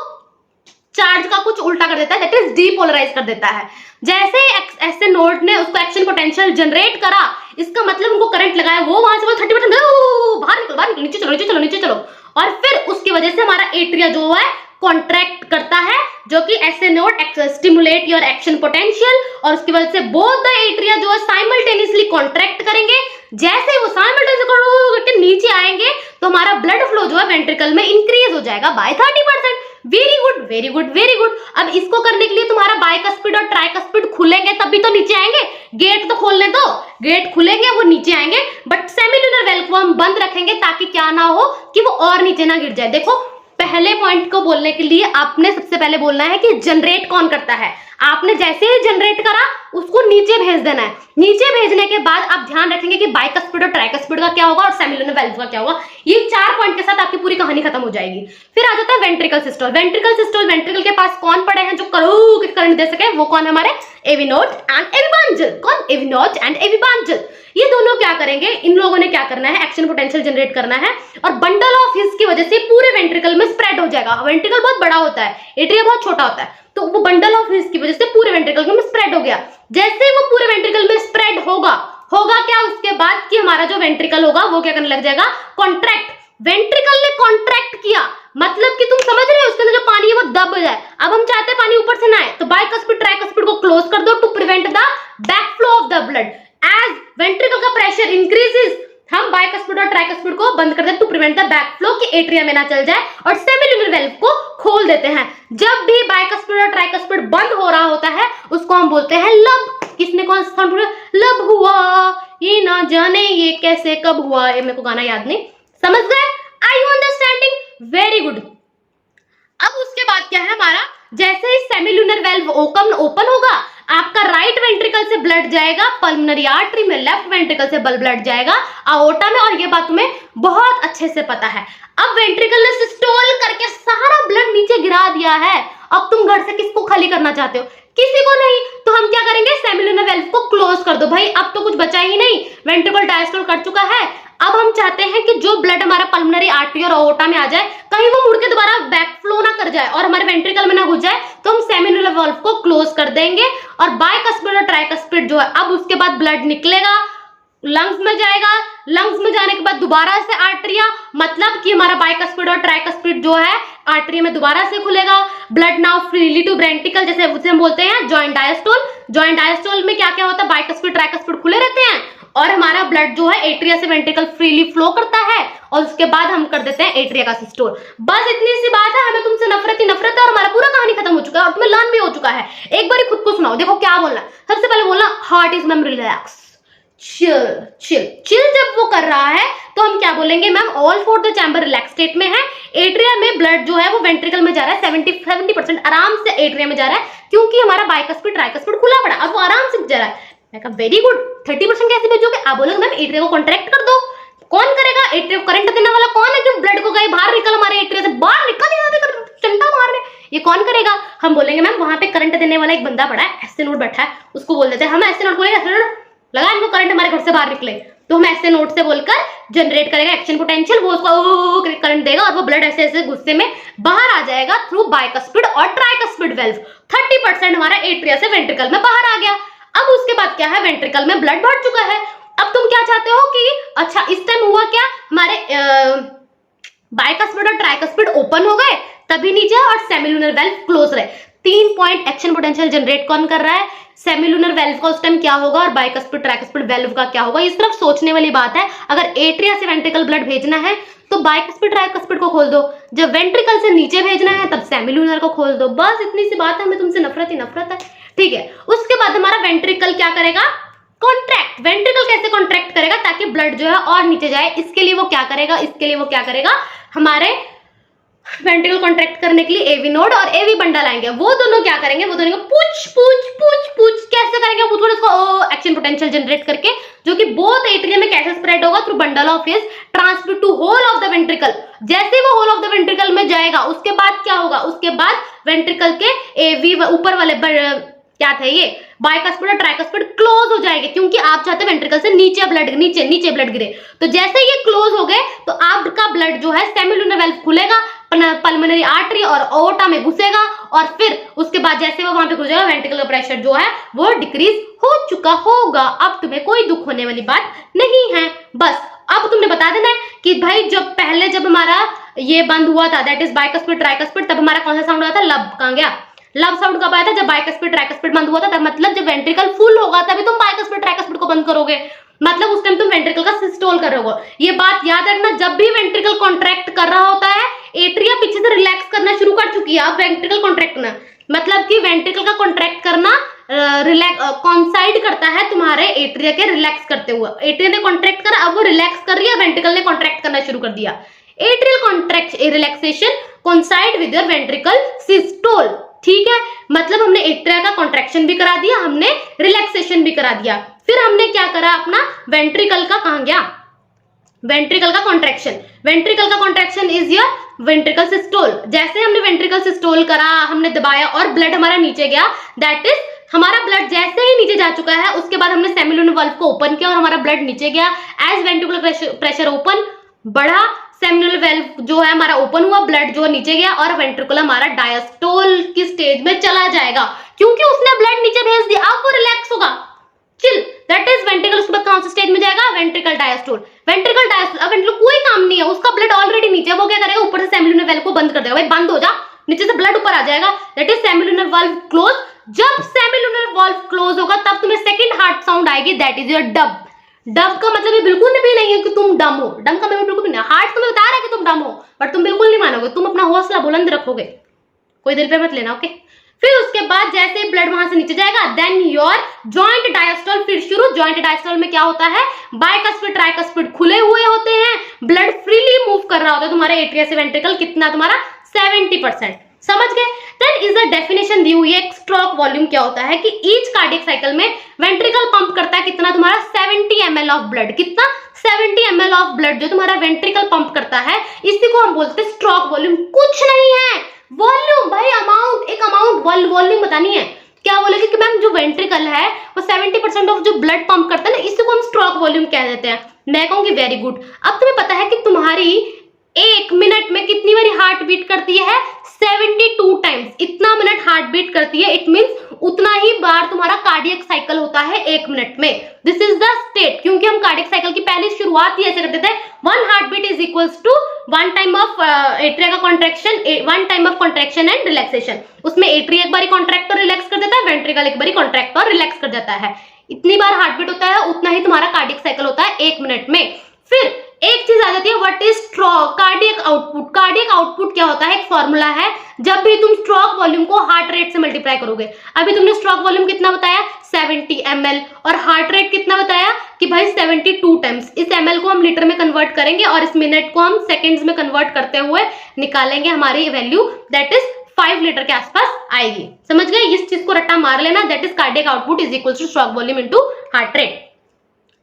चार्ज का कुछ उल्टा कर देता है, दैट इज डीपोलराइज कर देता है। जैसे ऐसे नोड ने उसको एक्शन पोटेंशियल जनरेट करा, इसका मतलब उनको करंट लगाया, वो वहां से वो 30% बाहर निकल, नीचे चलो नीचे चलो नीचे चलो, और फिर उसकी वजह से हमारा एट्रिया जो है कॉन्ट्रैक्ट करता है, जो कि ऐसे node stimulate your action potential, और उसकी वजह से बोथ द एट्रिया जो है साइमल्टेनियसली कॉन्ट्रैक्ट करेंगे। जैसे वो साइमल्टेनियसली नीचे आएंगे तो हमारा ब्लड फ्लो जो है वेंट्रिकल में इंक्रीज हो जाएगा by 30%। Very good very good very good. अब इसको करने के लिए तुम्हारा बाइकस्पिड और ट्राइकस्पिड खुलेंगे तभी तो नीचे आएंगे, गेट तो खोलने दो, गेट खुलेंगे वो नीचे आएंगे, बट सेमिलुनर वेल्व को हम बंद रखेंगे ताकि क्या ना हो कि वो और नीचे ना गिर जाए। देखो पहले पॉइंट को बोलने के लिए आपने सबसे पहले बोलना है कि जनरेट कौन करता है। आपने जैसे ही जनरेट करा उसको नीचे भेज देना है। नीचे भेजने के बाद आप ध्यान रखेंगे कि बाइकस्पिड और ट्राइकस्पिड का क्या होगा और सेमिलुनर वेल्व का क्या होगा। ये 4 पॉइंट के साथ आपकी पूरी कहानी खत्म हो जाएगी। फिर आ जाता है ventricle systole. Ventricle systole, ventricle के पास कौन पड़े हैं जो करंट दे सके, वो कौन है हमारे एवी नोड एंड एवी बांजल। कौन? एवी नोड एंड एवी बांजल। ये दोनों क्या करेंगे, इन लोगों ने क्या करना है, एक्शन पोटेंशियल जनरेट करना है, और बंडल ऑफ हिस की वजह से पूरे वेंट्रिकल में स्प्रेड हो जाएगा। वेंट्रिकल बहुत बड़ा होता है, एट्रिया बहुत छोटा होता है, तो वो बंडल ऑफ हिस की वजह से पूरे वेंट्रिकल में स्प्रेड हो गया। जैसे वो पूरे वेंट्रिकल में स्प्रेड होगा क्या उसके बाद कि हमारा जो वेंट्रिकल होगा वो क्या करने लग जाएगा, कॉन्ट्रैक्ट। वेंट्रिकल ने कॉन्ट्रैक्ट किया, मतलब कि तुम समझ रहे हो उसके अंदर जो पानी है वो दब जाए। अब हम चाहते हैं पानी ऊपर से ना आए, तो बाइकस्पिड ट्राइकस्पिड को क्लोज कर दो to prevent the back flow of the blood. As ventricle का प्रेशर इंक्रीजेस, हम बाइकस्पिड और ट्राइकस्पिड को बंद कर देते to prevent the back flow कि एट्रिया में ना चल जाए, और सेमिलुनर वेल्व को खोल देते हैं। जब भी बाइकस्पिड और ट्राइकस्पिड बंद हो रहा होता है उसको हम बोलते हैं लब। किसने कौन सा साउंड, लब हुआ, ये ना जाने ये कैसे कब हुआ, ये मेरे को गाना याद नहीं, समझ गए? Are you understanding? Very good. अब उसके बाद क्या है हमारा, जैसे ही सेमिलुनर वेल्व ओपन होगा, आपका राइट वेंट्रिकल से ब्लड जाएगा पल्मोनरी आर्टरी में, लेफ्ट वेंट्रिकल से ब्लड जाएगा अओर्टा में, और ये बात तुम्हें बहुत अच्छे से पता है। अब वेंट्रिकल ने सिस्टोल करके सारा ब्लड नीचे गिरा दिया है। अब तुम घर से किसको खाली करना चाहते हो? किसी को नहीं। तो हम क्या करेंगे, सेमिलुनर वेल्व को क्लोज कर दो। भाई अब तो कुछ बचा ही नहीं, वेंट्रिकल डायस्टोल कर चुका है। अब हम चाहते हैं कि जो ब्लड हमारा पल्मोनरी आर्टरी और अओर्टा में आ जाए, कहीं वो मुड़ के दोबारा बैक फ्लो ना कर जाए और हमारे वेंट्रिकल में ना घुस जाए, तो हम सेमिलुनर वेल्व को क्लोज कर देंगे। और बाइकस्पिड और ट्राइकस्पिड जो है, अब उसके बाद ब्लड निकलेगा, लंग्स में जाएगा, लंग्स में जाने के बाद दोबारा से आर्टरिया, मतलब कि हमारा बाइकस्पिड और ट्राइकस्पिड जो है आर्टरी में दोबारा से खुलेगा। Blood now freely to ventricle, जैसे उसे हम बोलते हैं जॉइंट डायस्टोल। जॉइंट डायस्टोल में क्या क्या होता है, बाइकस्पिड ट्राइकस्पिड खुले रहते हैं और हमारा ब्लड जो है एट्रिया से वेंट्रिकल फ्रीली फ्लो करता है, और उसके बाद हम कर देते हैं एट्रिया का सिस्टोल। बस इतनी सी बात है, हमें तुमसे नफरत ही नफरत है और हमारा पूरा कहानी खत्म हो चुका है और तुम्हें लर्न भी हो चुका है। एक बार खुद को सुनाओ, देखो क्या बोलना। सबसे पहले बोलना heart is ma'am relax, chill chill chill. जब वो कर रहा है तो हम क्या बोलेंगे, ma'am all four the chamber relax state में है, एट्रिया में ब्लड जो है वो वेंट्रिकल में जा रहा है, 70% आराम से एट्रिया में जा रहा है, क्योंकि हमारा बाइकस्पिड ट्राइकस्पिड खुला पड़ा, अब वो आराम से जा रहा है। मैं कहा वेरी गुड। 30% कैसे भेजोगे? आप बोलोगे मैम एट्रिया को कॉन्ट्रैक्ट कर दो। कौन करेगा? एट्रिया को करंट देने वाला कौन है जो ब्लड को गए बाहर निकल, हमारे एट्रिया से बाहर निकल, चंडा मारने, ये कौन करेगा? हम बोलेंगे मैम वहां पे करंट देने वाला एक बंदा पड़ा है, ऐसे नोट बैठा है, उसको बोल देते हैं। हम ऐसे नोट बोलेंगे, ऐसे नोट लगा इनको करंट हमारे घर से बाहर निकले, तो हम ऐसे नोट से बोलकर जनरेट करेगा एक्शन पोटेंशियल, वो उसको करंट देगा और वो ब्लड ऐसे ऐसे गुस्से में बाहर आ जाएगा थ्रू बाइकस्पिड और ट्राइकस्पिड वेल्व। 30% हमारा एट्रिया से वेंट्रिकल में बाहर आ गया। अब उसके बाद क्या है, वेंट्रिकल में ब्लड बढ़ चुका है। अब तुम क्या चाहते हो कि अच्छा इस टाइम हुआ क्या, हमारे बाइकस्पिड और ट्राइकस्पिड ओपन हो गए तभी नीचे, और सेमिलुनर वेल्व क्लोज रहे। 3 पॉइंट एक्शन पोटेंशियल जनरेट कौन कर रहा है, सेमिलुनर वेल्व का उस टाइम क्या होगा और बाइकस्पिड ट्राइकस्पिड वेल्व का क्या होगा। इस तरफ सोचने वाली बात है। अगर एट्रिया से वेंट्रिकल ब्लड भेजना है तो बाइकस्पिड ट्राइकस्पिड को खोल दो, जब वेंट्रिकल से नीचे भेजना है तब सेमिलुनर को खोल दो। बस इतनी सी बात है, हमें तुमसे नफरत ही नफरत है, ठीक है। उसके बाद हमारा वेंट्रिकल क्या करेगा, कॉन्ट्रैक्ट। वेंट्रिकल कैसे कॉन्ट्रैक्ट करेगा ताकि ब्लड जो है और नीचे जाए, इसके लिए वो क्या करेगा, हमारे वेंट्रिकल कॉन्ट्रैक्ट करने के लिए एवी नोड और एवी बंडल आएंगे। वो दोनों क्या करेंगे, वो दोनों पूछ पूछ पूछ पूछ कैसे करेंगे, वो थोड़ा उसको एक्शन पोटेंशियल जनरेट करके, जो कि बोथ एट्रिया में कैसे स्प्रेड होगा through bundle of His transmit to whole of the ventricle. जैसे वो होल ऑफ द वेंट्रिकल में जाएगा उसके बाद क्या होगा, उसके बाद वेंट्रिकल के एवी ऊपर वाले क्या थे ये, बाइकस्पिड और ट्राइकस्पिड क्लोज हो जाएंगे, क्योंकि आप चाहते हैं वेंट्रिकल से नीचे ब्लड नीचे ब्लड गिरे। तो जैसे ये क्लोज हो गए तो आपका ब्लड जो है सेमिलुनर वेल्व खुलेगा, पल्मोनरी आर्टरी और ओटा में घुसेगा, और फिर उसके बाद जैसे वो वहां पे घुसेगा वेंट्रिकल का प्रेशर जो है वो डिक्रीज हो चुका होगा। अब तुम्हें कोई दुख होने वाली बात नहीं है। बस अब तुमने बता देना है कि भाई जब हमारा ये बंद हुआ था, दैट इज बाइकस्पिड ट्राइकस्पिड, तब हमारा कौन सा साउंड आया था, लब। कहां गया लब साउंड? कब आया था? जब बाइकस्पिड ट्राइकस्पिड बंद हुआ था, तब मतलब जब वेंट्रिकल फुल होगा तभी तुम बाइकस्पिड ट्राइकस्पिड को बंद करोगे, मतलब उस टाइम तुम वेंट्रिकल का सिस्टोल कर रहे हो। ये बात याद रखना, जब भी वेंट्रिकल कॉन्ट्रैक्ट कर रहा होता है एट्रिया पीछे से रिलैक्स करना शुरू कर चुकी है। अब वेंट्रिकल कॉन्ट्रैक्ट करना मतलब कि वेंट्रिकल का कॉन्ट्रैक्ट करना कॉन्साइड करता है तुम्हारे एट्रिया के रिलैक्स करते हुए। एट्रिया ने कॉन्ट्रैक्ट करा, अब वो रिलैक्स कर रही है, वेंट्रिकल ने कॉन्ट्रैक्ट करना शुरू कर दिया। Atrial contract relaxation कॉन्साइड with your ventricle systole, ठीक है। मतलब हमने एट्रिया का कॉन्ट्रैक्शन भी करा दिया, हमने रिलैक्सेशन भी करा दिया। फिर हमने क्या करा, अपना वेंट्रिकल का कहां गया, वेंट्रिकल का कॉन्ट्रैक्शन। वेंट्रिकल का contraction is your ventricle systole. जैसे हमने वेंट्रिकल सिस्टोल करा, हमने दबाया और ब्लड हमारा नीचे गया, दैट इज हमारा ब्लड जैसे ही नीचे जा चुका है, उसके बाद हमने सेमिलुनर वाल्व को ओपन किया और हमारा ब्लड नीचे गया। एज वेंट्रिकुलर प्रेशर ओपन बढ़ा, सेमिनल वेल्व जो है हमारा ओपन हुआ, ब्लड जो है नीचे गया और वेंट्रिकुलर हमारा डायस्टोल की स्टेज में चला जाएगा, क्योंकि उसने ब्लड नीचे भेज दिया। अब वो रिलैक्स होगा, चिल, दैट इज वेंट्रिकल। उसके बाद कौन सा स्टेज में जाएगा, वेंट्रिकल डायस्टोल। वेंट्रिकल डायस्टोल, अब वेंट्रिकल कोई काम नहीं है, उसका ब्लड ऑलरेडी नीचे, वो क्या करेगा, ऊपर से सेमिलुनर वेल्व को बंद कर देगा। भाई बंद हो जा, नीचे से ब्लड ऊपर आ जाएगा, that is semilunar valve close. जब सेमिलुनर वाल्व क्लोज होगा तब तुम्हें सेकंड हार्ट साउंड आएगी, that is your dub. Dub का मतलब ये बिल्कुल भी नहीं है कि तुम डम हो, डम का मतलब बिल्कुल भी नहीं। हार्ट तुम्हें बता रहा है कि तुम डम हो, बट तुम बिल्कुल नहीं मानोगे, तुम अपना हौसला बुलंद रखोगे, कोई दिल पे मत लेना, ओके। फिर उसके बाद जैसे ब्लड वहां से नीचे जाएगा, देन योर जॉइंट डायस्टोल फिर शुरू। जॉइंट डायस्टोल में क्या होता है, बाइकस्पिड ट्राइकस्पिड खुले हुए होते हैं, ब्लड फ्रीली मूव कर रहा होता है तुम्हारे एट्रिया से वेंट्रिकल, कितना तुम्हारा 70%, समझ गए। देन इज अ डेफिनेशन दी हुई है स्ट्रोक वॉल्यूम क्या होता है कि ईच कार्डियक साइकिल में वेंट्रिकल पंप करता है कितना, तुम्हारा 70 ml ऑफ ब्लड, कितना 70 ml ऑफ ब्लड जो तुम्हारा वेंट्रिकल पंप करता है, इसी को हम बोलते हैं स्ट्रोक वॉल्यूम। कुछ नहीं है वॉल्यूम भाई, अमाउंट, एक अमाउंट वॉल्यूम बतानी है। क्या बोलेगी कि मैम जो वेंट्रिकल है वो 70% ऑफ जो ब्लड पंप करता है ना, इसी को हम स्ट्रोक वॉल्यूम कह देते हैं। मैं कहूंगी वेरी गुड। अब तुम्हें पता है कि तुम्हारी 1 मिनट में कितनी बारी हार्ट बीट करती है, 72 टाइम्स। इतना मिनट हार्ट बीट करती है, इट मींस उतना ही बार तुम्हारा कार्डियक साइकिल होता है 1 मिनट में। दिस इज द स्टेट, क्योंकि हम कार्डियक साइकिल की पहली शुरुआत ही ऐसे करते थे, 1 heart beat is equals to 1 time of atria का contraction, 1 time of contraction and relaxation. उसमें एट्रिया एक बारी कॉन्ट्रैक्ट और रिलैक्स कर देता है, वेंट्रिकल एक बारी कॉन्ट्रैक्ट और रिलैक्स कर देता है। इतनी बार हार्ट बीट होता है, उतना ही तुम्हारा कार्डियक साइकिल होता है 1 मिनट में। फिर एक चीज आ जाती है, what is cardiac output. Cardiac output क्या होता है, एक फॉर्मूला है, जब भी तुम स्ट्रोक वॉल्यूम को हार्ट रेट से मल्टीप्लाई करोगे। अभी तुमने स्ट्रोक वॉल्यूम कितना बताया, 70 ml, और हार्ट रेट कितना बताया कि भाई 72 टाइम्स। इस ml को हम लीटर में कन्वर्ट करेंगे और इस मिनट को हम सेकेंड्स में कन्वर्ट करते हुए निकालेंगे हमारी वैल्यू, दैट इज 5 लीटर के आसपास आएगी। समझ गए, इस चीज को रट्टा मार लेना, that is cardiac output is equal to stroke volume into heart rate.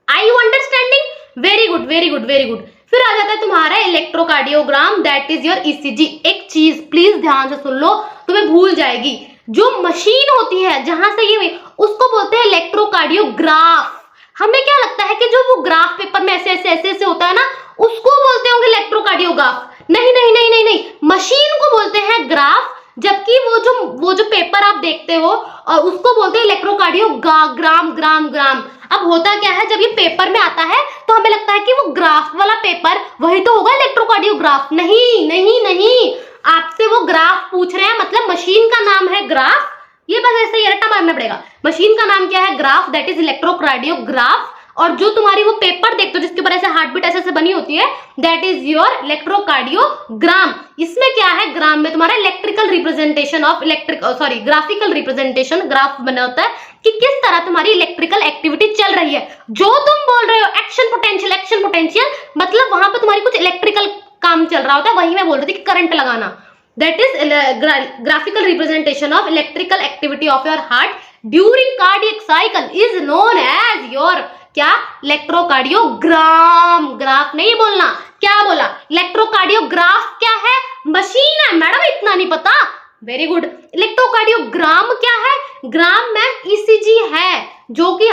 Are you understanding? Very good very good very good. फिर आ जाता है तुम्हारा electrocardiogram, that is your ECG. एक चीज प्लीज ध्यान से सुन लो, तुम्हें भूल जाएगी। जो मशीन होती है जहां से ये, उसको बोलते हैं इलेक्ट्रोकार्डियोग्राफ। हमें क्या लगता है कि जो वो ग्राफ पेपर में ऐसे ऐसे ऐसे ऐसे होता है ना, उसको बोलते होंगे इलेक्ट्रोकार्डियोग्राफ। नहीं नहीं नहीं नहीं नहीं, मशीन को बोलते हैं ग्राफ, जबकि वो जो पेपर आप देखते हो और उसको बोलते हैं इलेक्ट्रोकार्डियोग्राम, ग्राम। अब होता क्या है, जब ये पेपर में आता है तो हमें लगता है कि वो ग्राफ वाला पेपर वही तो होगा इलेक्ट्रोकार्डियोग्राफ। नहीं नहीं नहीं, आपसे वो ग्राफ पूछ रहे हैं, मतलब मशीन का नाम है ग्राफ। ये बस ऐसे ही रट्टा मारना पड़ेगा। मशीन का नाम क्या है, ग्राफ, दैट इज इलेक्ट्रोकार्डियोग्राफ। और जो तुम्हारी वो पेपर देखते हो जिसके ऊपर ऐसे हार्ट बीट ऐसे बनी होती है, दैट इज योर इलेक्ट्रोकार्डियोग्राम। इसमें क्या है, ग्राम में तुम्हारा electrical representation of graphical representation, graph बना होता है कि किस तरह तुम्हारी इलेक्ट्रिकल एक्टिविटी चल रही है। जो तुम बोल रहे हो एक्शन पोटेंशियल, मतलब वहां पे तुम्हारी कुछ इलेक्ट्रिकल काम चल रहा होता है, वही मैं बोल रही थी कि करंट लगाना। That is graphical representation of electrical activity of your heart during cardiac cycle is known as your क्या, इलेक्ट्रोकार्डियोग्राम। ग्राफ नहीं बोलना, क्या बोला, इलेक्ट्रोकार्डियोग्राफ क्या है, मशीन है। मैडम इतना नहीं पता, वेरी गुड। इलेक्ट्रोकार्डियोग्राम क्या है, ग्राम मैम ईसीजी है, जो कि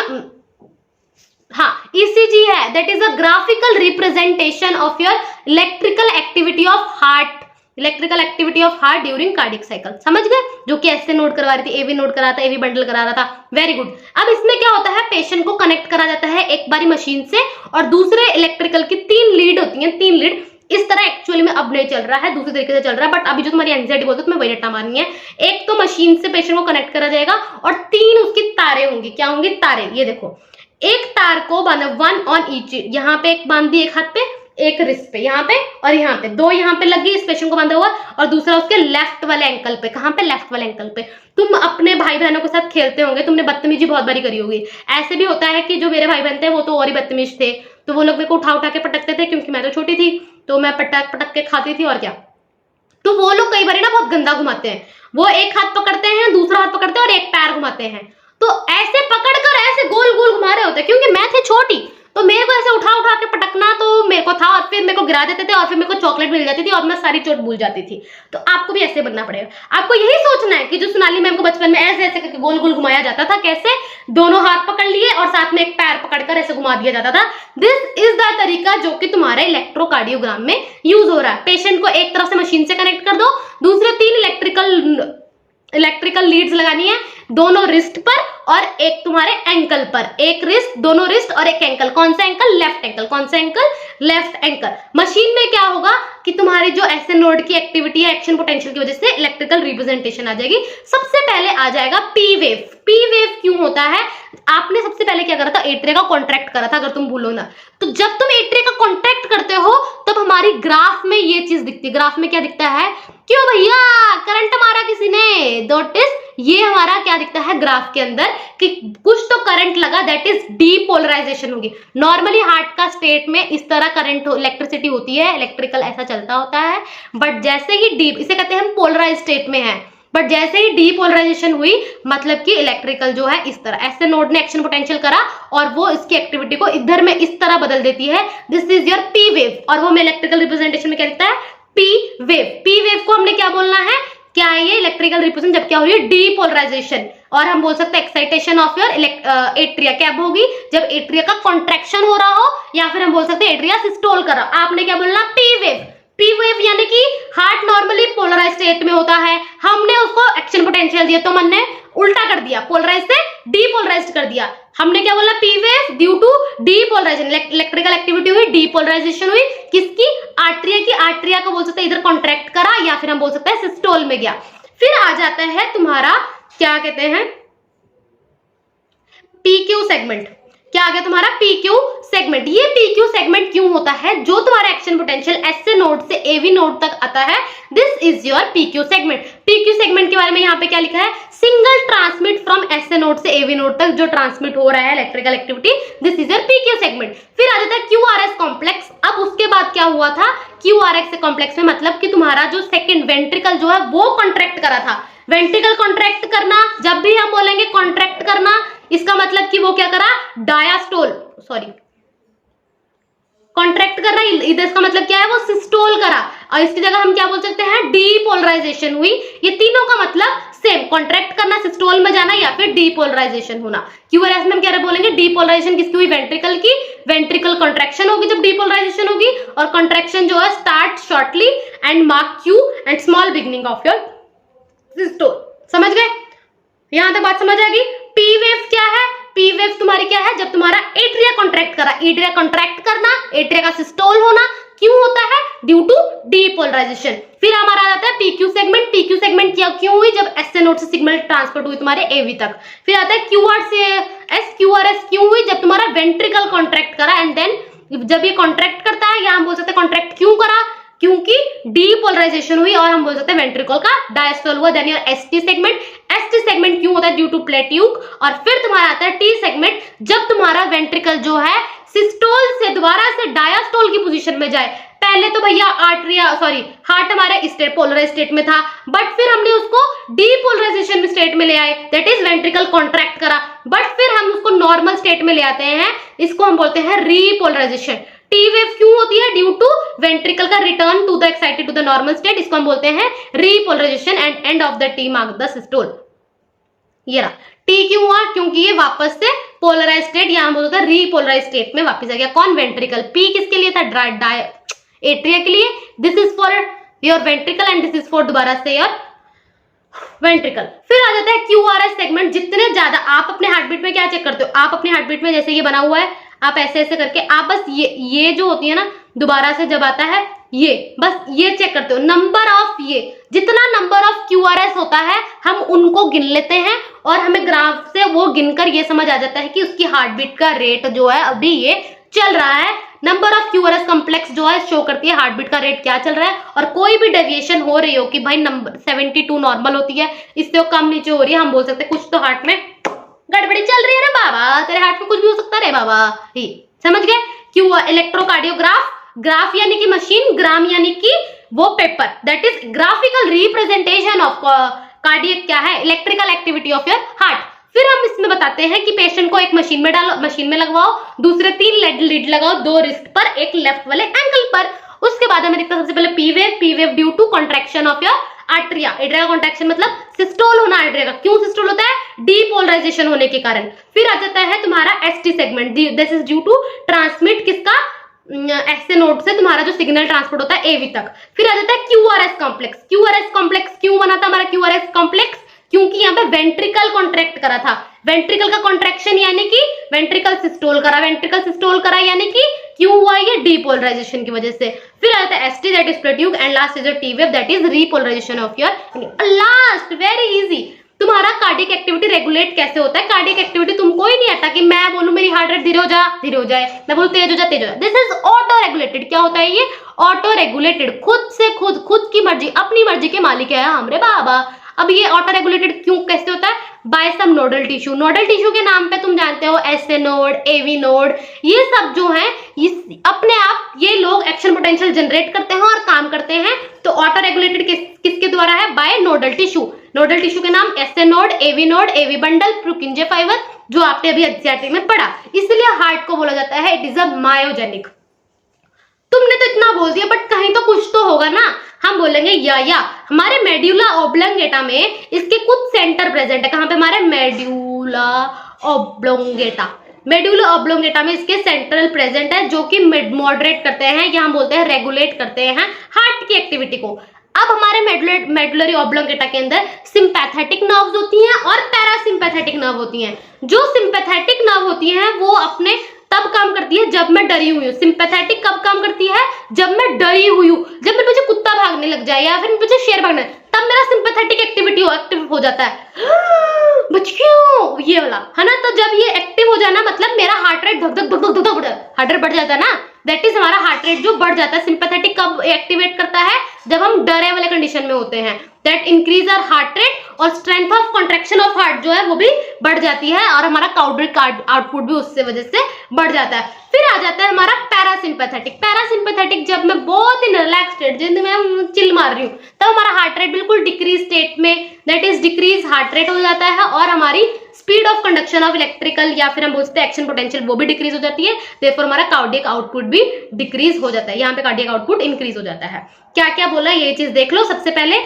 हाँ ईसीजी है, that is a graphical representation of your electrical activity of heart, electrical activity of heart during cardiac cycle. समझ गए? जो कि ऐसे नोट करवा रही थी, एवी नोट करा था, एवी बंडल करा रहा था। Very good. अब इसमें क्या होता है, पेशेंट को कनेक्ट करा जाता है एक बारी मशीन से, और दूसरे इलेक्ट्रिकल की 3 लीड होती हैं, 3 लीड। इस तरह एक्चुअली में अब नहीं चल रहा है, दूसरे तरीके से चल रहा है, बट अभी जो तुम्हारी एंजाइटी बोलते तुम्हें वही रट्टा मारनी है। एक तो मशीन से पेशेंट को कनेक्ट करा जाएगा और 3 उसकी तारे होंगी। क्या होंगी? तारे। ये देखो, एक तार को बांधा 1 ऑन ईच, यहाँ पे एक बांध दी एक हाथ पे, एक रिस्ट पे, यहाँ पे और यहाँ पे, 2 यहाँ पे लगी, इस पेशेंट को बांधा हुआ, और दूसरा उसके लेफ्ट वाले एंकल पे। कहाँ पे? लेफ्ट वाले एंकल पे। तुम अपने भाई बहनों के साथ खेलते होंगे, तुमने बदतमीजी बहुत बारी करी होगी। ऐसे भी होता है कि जो मेरे भाई बहन थे वो तो और ही बदतमीज थे, तो वो लोग मेरे को उठा उठा के पटकते थे, क्योंकि मैं तो छोटी थी तो मैं पटक पटक के खाती थी, और क्या। तो वो लोग कई बार ना बहुत गंदा घुमाते हैं, वो एक हाथ पकड़ते हैं, दूसरा हाथ पकड़ते हैं और एक पैर घुमाते हैं, तो ऐसे पकड़कर ऐसे गोल गोल घुमा रहे होते हैं। क्योंकि मैं थी छोटी तो मेरे को ऐसे उठा उठा के पटकना तो मेरे को था, और फिर मेरे को गिरा देते थे, और फिर मेरे को चॉकलेट मिल जाती थी, और मैं सारी चोट भूल जाती थी। तो आपको भी ऐसे बनना पड़ेगा। आपको यही सोचना है कि जो सोनाली मैम को बचपन में ऐसे ऐसे करके गोल गोल घुमाया जाता था, कैसे? दोनों हाथ पकड़ लिए और साथ में एक पैर पकड़कर ऐसे घुमा दिया जाता था। दिस इज द तरीका जो कि तुम्हारे इलेक्ट्रोकार्डियोग्राम में यूज हो रहा है। पेशेंट को एक तरफ से मशीन से कनेक्ट कर दो, दूसरे 3 इलेक्ट्रिकल लीड्स लगानी है, दोनों रिस्ट पर और एक तुम्हारे एंकल पर। एक रिस्ट, दोनों रिस्ट और एक एंकल। कौन सा एंकल? Left ankle. कौन सा एंकल? Left ankle. मशीन में क्या होगा कि तुम्हारी जो एसए नोड की एक्टिविटी है, एक्शन पोटेंशियल की वजह से इलेक्ट्रिकल रिप्रेजेंटेशन आ जाएगी। सबसे पहले आ जाएगा पी वेव। पी वेव क्यों होता है? आपने सबसे पहले क्या करा था? एट्रिया का कॉन्ट्रैक्ट करा था, अगर तुम भूलो ना। तो जब तुम एट्रिया का कॉन्ट्रैक्ट करते हो तब हमारी ग्राफ में ये चीज दिखती है। ग्राफ में क्या दिखता है? क्यों भैया करंट मारा किसी ने? नोटिस, ये हमारा क्या दिखता है ग्राफ के अंदर कि कुछ तो करंट लगा, दैट इज डीपोलराइजेशन होगी। नॉर्मली हार्ट का स्टेट में इस तरह करंट इलेक्ट्रिसिटी होती है, इलेक्ट्रिकल ऐसा चलता होता है, बट जैसे ही डीप, इसे कहते हैं हम पोलराइज स्टेट में है, बट जैसे ही डीपोलराइजेशन हुई मतलब कि इलेक्ट्रिकल जो है इस तरह, ऐसे नोड ने एक्शन पोटेंशियल करा और वो इसकी एक्टिविटी को इधर में इस तरह बदल देती है। This is your P wave. और वो में इलेक्ट्रिकल रिप्रेजेंटेशन में क्या दिखता है? P wave. पी वेव को हमने क्या बोलना है? क्या है ये? इलेक्ट्रिकल रिप्रेजेंट जब क्या हो रही है? डीपोलराइजेशन। और हम बोल सकते हैं एक्साइटेशन ऑफ योर एट्रिया। क्या होगी? जब एट्रिया का कॉन्ट्रैक्शन हो रहा हो, या फिर हम बोल सकते हैं एट्रिया सिस्टोल कर रहा हो। आपने क्या बोलना? P wave. पी वेव यानी कि हार्ट नॉर्मली पोलराइज स्टेट में होता है, हमने उसको एक्शन पोटेंशियल दिया तो मन ने उल्टा कर दिया, पोलराइज से डीपोलराइज्ड कर दिया। हमने क्या बोला? P wave due to depolarization, electrical activity हुई, डीपोलराइजेशन हुई किसकी? आर्टरिया की। आर्टरिया को बोल सकते हैं इधर कॉन्ट्रैक्ट करा, या फिर हम बोल सकते हैं सिस्टोल में गया। फिर आ जाता है तुम्हारा क्या कहते हैं? PQ segment. क्या आ गया तुम्हारा? PQ segment. ये पीक्यू सेगमेंट क्यों होता है? जो तुम्हारा एक्शन पोटेंशियल एसए नोड से एवी नोड तक आता है, this is your PQ segment. PQ segment के बारे में यहाँ पे क्या लिखा है? Single transmit from SA node से एवी नोड तक जो ट्रांसमिट हो रहा है electrical activity, this is your PQ segment. फिर आ जाता है क्यूआरएस कॉम्प्लेक्स। अब उसके बाद क्या हुआ था? क्यूआरएस कॉम्प्लेक्स में मतलब कि तुम्हारा जो सेकंड वेंट्रिकल जो है वो कॉन्ट्रैक्ट करा था। वेंट्रिकल कॉन्ट्रैक्ट करना, जब भी हम बोलेंगे कॉन्ट्रैक्ट करना, इसका मतलब कि वो क्या करा? डायास्टोल, सॉरी कॉन्ट्रैक्ट करना, इधर इसका मतलब क्या है? वो सिस्टोल करा, और इसकी जगह हम क्या बोल सकते हैं? डीपोलराइजेशन हुई। ये तीनों का मतलब सेम, कॉन्ट्रैक्ट करना, सिस्टोल में जाना, या फिर डीपोलराइजेशन होना। क्यूआरएस में हम क्या बोलेंगे? डीपोलराइजेशन किसकी हुई? वेंट्रिकल की। वेंट्रिकल कॉन्ट्रैक्शन होगी जब डीपोलराइजेशन होगी, और कॉन्ट्रैक्शन जो है start shortly and mark Q and small beginning of your systole. समझ गए? यहां तक बात समझ आ गई? पी वेव क्या है? पी वेव तुम्हारी क्या है? जब तुम्हारा एट्रिया कॉन्ट्रैक्ट करा, एट्रिया कॉन्ट्रैक्ट करना, एट्रिया का सिस्टोल होना, क्यों होता है? Due to depolarization. फिर हमारा आ जाता है पीक्यू सेगमेंट। पीक्यू सेगमेंट क्यों हुई? जब एसए नोड से सिग्नल ट्रांसपोर्ट हुई तुम्हारे एवी तक। फिर आता है क्यूआरएस क्यों हुई? जब तुम्हारा वेंट्रिकल कॉन्ट्रैक्ट करा, एंड देन जब ये कॉन्ट्रैक्ट करता है, या हम बोल सकते हैं कॉन्ट्रैक्ट क्यों करा? क्योंकि डीपोलराइजेशन हुई, और हम बोल सकते हैं वेंट्रिकल का डायस्टोल हुआ। Then your ST segment. ST segment क्यों होता है? Due to plateau. और फिर तुम्हारा आता है टी सेगमेंट, जब तुम्हारा वेंट्रिकल जो है सिस्टोल से दोबारा से डायस्टोल की पोजीशन में जाए। पहले तो भैया हार्ट हमारे स्टेट पोलराइज स्टेट में था, बट फिर हमने उसको डीपोलराइजेशन स्टेट में ले आए, दैट इज वेंट्रिकल कॉन्ट्रैक्ट करा, बट फिर हम उसको नॉर्मल स्टेट में ले आते हैं, इसको हम बोलते हैं रीपोलराइजेशन। टी वेव क्यों होती है? ड्यू टू वेंट्रिकल का return to the excited to the normal state, इसको हम बोलते हैं repolarization, and end of the T mark the systole. ये रहा। टी क्यों हुआ? क्योंकि ये वापस से पोलराइज स्टेट, यहाँ बोलते हैं रीपोलराइज स्टेट में वापस आ गया। कौन? वेंट्रिकल। पी किसके लिए था? एट्रिया के लिए। This is for your ventricle and this is for दोबारा से योर वेंट्रिकल। फिर आ जाता है क्यूआरएस सेगमेंट। जितने ज्यादा आप अपने हार्टबीट में क्या चेक करते हो? आप अपने हार्टबीट में जैसे ये बना हुआ है, आप ऐसे ऐसे करके आप बस ये जो होती है ना, दोबारा से जब आता है ये, बस ये चेक करते हो। नंबर ऑफ, ये जितना नंबर ऑफ क्यूआरएस होता है हम उनको गिन लेते हैं और हमें ग्राफ से वो गिनकर ये समझ आ जाता है कि उसकी हार्टबीट का रेट जो है अभी ये चल रहा है। नंबर ऑफ क्यूआरएस कॉम्प्लेक्स जो है शो करती है हार्टबीट का रेट क्या चल रहा है। और कोई भी डेविएशन हो रही हो कि भाई नंबर 72 नॉर्मल होती है, इससे कम नीचे हो रही है, हम बोल सकते हैं कुछ तो हार्ट में गड़बड़ी चल रही है ना बाबा, तेरे हार्ट में कुछ भी हो सकता है बाबा। ही समझ गए? क्यों? इलेक्ट्रोकार्डियोग्राफ, ग्राफ यानी कि मशीन, ग्राम यानी कि वो paper, that is graphical representation of cardiac क्या है? Electrical activity of your heart. फिर हम इसमें बताते हैं कि पेशेंट को एक मशीन में डालो, मशीन में लगवाओ, दूसरे 3 लीड लगाओ, 2 रिस्ट पर, एक लेफ्ट वाले एंकल पर। उसके बाद हमें दिखता है सबसे पहले P wave due to contraction of your atria. Atria का कॉन्ट्रैक्शन मतलब सिस्टोल होना आर्टरिया का। क्यों सिस्टोल होता है? डीपोलराइजेशन होने के कारण। फिर आ जाता है तुम्हारा ST segment, this is due to transmit किसका? ऐसे नोड से तुम्हारा जो सिग्नल ट्रांसपोर्ट होता है एवी तक। फिर आ जाता है क्यूआरएस कॉम्प्लेक्स। क्यूआरएस कॉम्प्लेक्स क्यों बना था हमारा क्यूआरएस कॉम्प्लेक्स? क्योंकि यहाँ पे वेंट्रिकल कॉन्ट्रैक्ट करा था। वेंट्रिकल का कॉन्ट्रैक्शन यानी कि वेंट्रिकल सिस्टोल करा, वेंट्रिकल सिस्टोल करा यानी कि क्यों हुआ? ये डीपोलराइजेशन की वजह से। फिर आता है ST that is plateau and last is T wave that is repolarization of your last. Very easy. तुम्हारा कार्डियक एक्टिविटी रेगुलेट कैसे होता है? कार्डियक एक्टिविटी तुमको ही नहीं आता कि मैं बोलूं मेरी हार्ट रेट धीरे हो जाए, मैं बोलूं तेज हो जा, तेज हो जा। This is auto regulated. क्या होता है ये? Auto regulated. खुद से खुद की मर्जी, अपनी मर्जी के मालिक है हमरे बाबा। अब ये ऑटो रेगुलेटेड क्यों कैसे होता है? बाय सम नोडल टिश्यू। नोडल टिश्यू के नाम पे तुम जानते हो एसए नोड, एवी नोड, ये सब जो है अपने आप ये लोग एक्शन पोटेंशियल जनरेट करते हैं और काम करते हैं। तो ऑटो रेगुलेटेड किसके द्वारा है? By nodal tissue. Nodal tissue के नाम SA node, AV bundle, Purkinje fibre, जो आपने अभी एनसीईआरटी में पढ़ा। इसलिए हार्ट को बोला जाता है इट इज अ मायोजेनिक। तुमने तो इतना बोल दिया बट कहीं तो कुछ तो होगा ना। हम बोलेंगे या हमारे मेड्यूला ऑब्लोंगेटा में इसके कुछ सेंटर प्रेजेंट है। कहां पे? हमारे मेड्यूला ऑब्लोंगेटा। मेड्यूला ऑब्लोंगेटा में इसके सेंट्रल प्रेजेंट है जो कि मॉडरेट करते हैं या हम बोलते हैं रेगुलेट करते हैं हार्ट की एक्टिविटी को। अब हमारे मेडुलरी ऑब्लोंगेटा के अंदर सिंपैथेटिक नर्व्स होती हैं और पैरासिम्पैथेटिक नर्व होती हैं। जो सिंपैथेटिक नर्व होती हैं वो अपने तब काम करती है जब मैं डरी हुई हूँ। सिंपैथेटिक कब काम करती है? जब मैं डरी हुई हूँ, जब मेरे पीछे कुत्ता भागने लग जाए या फिर मेरे पीछे शेर भागना है, तब मेरा सिंपैथेटिक एक्टिव हो जाता है। बच क्यों? ये वाला है ना। तो जब ये एक्टिव हो जाना मतलब मेरा हार्ट रेट धक धक हार्ट रेट बढ़ जाता है ना। दैट इज हमारा हार्ट रेट जो बढ़ जाता है। सिंपैथेटिक कब एक्टिवेट करता है? जब हम डरे वाले कंडीशन में होते हैं। That increase our heart rate और strength of contraction of heart जो है वो भी बढ़ जाती है और हमारा कार्डियक आउटपुट भी उससे वजह से बढ़ जाता है। फिर आ जाता है हमारा पैरासिम्पैथेटिक। पैरासिम्पैथेटिक जब मैं बहुत ही रिलैक्स स्टेट, जिंदगी में चिल मार रही हूँ, तब हमारा हार्ट रेट बिल्कुल डिक्रीज स्टेट में, that is decrease heart rate हो जाता है और हमारी speed of conduction of electrical या फिर हम बोलते हैं एक्शन पोटेंशियल वो भी डिक्रीज हो जाती है। देयरफॉर हमारा कार्डियक आउटपुट भी डिक्रीज हो जाता है। यहाँ पे कार्डियक आउटपुट इंक्रीज हो जाता है। क्या क्या बोला ये चीज देख लो। सबसे पहले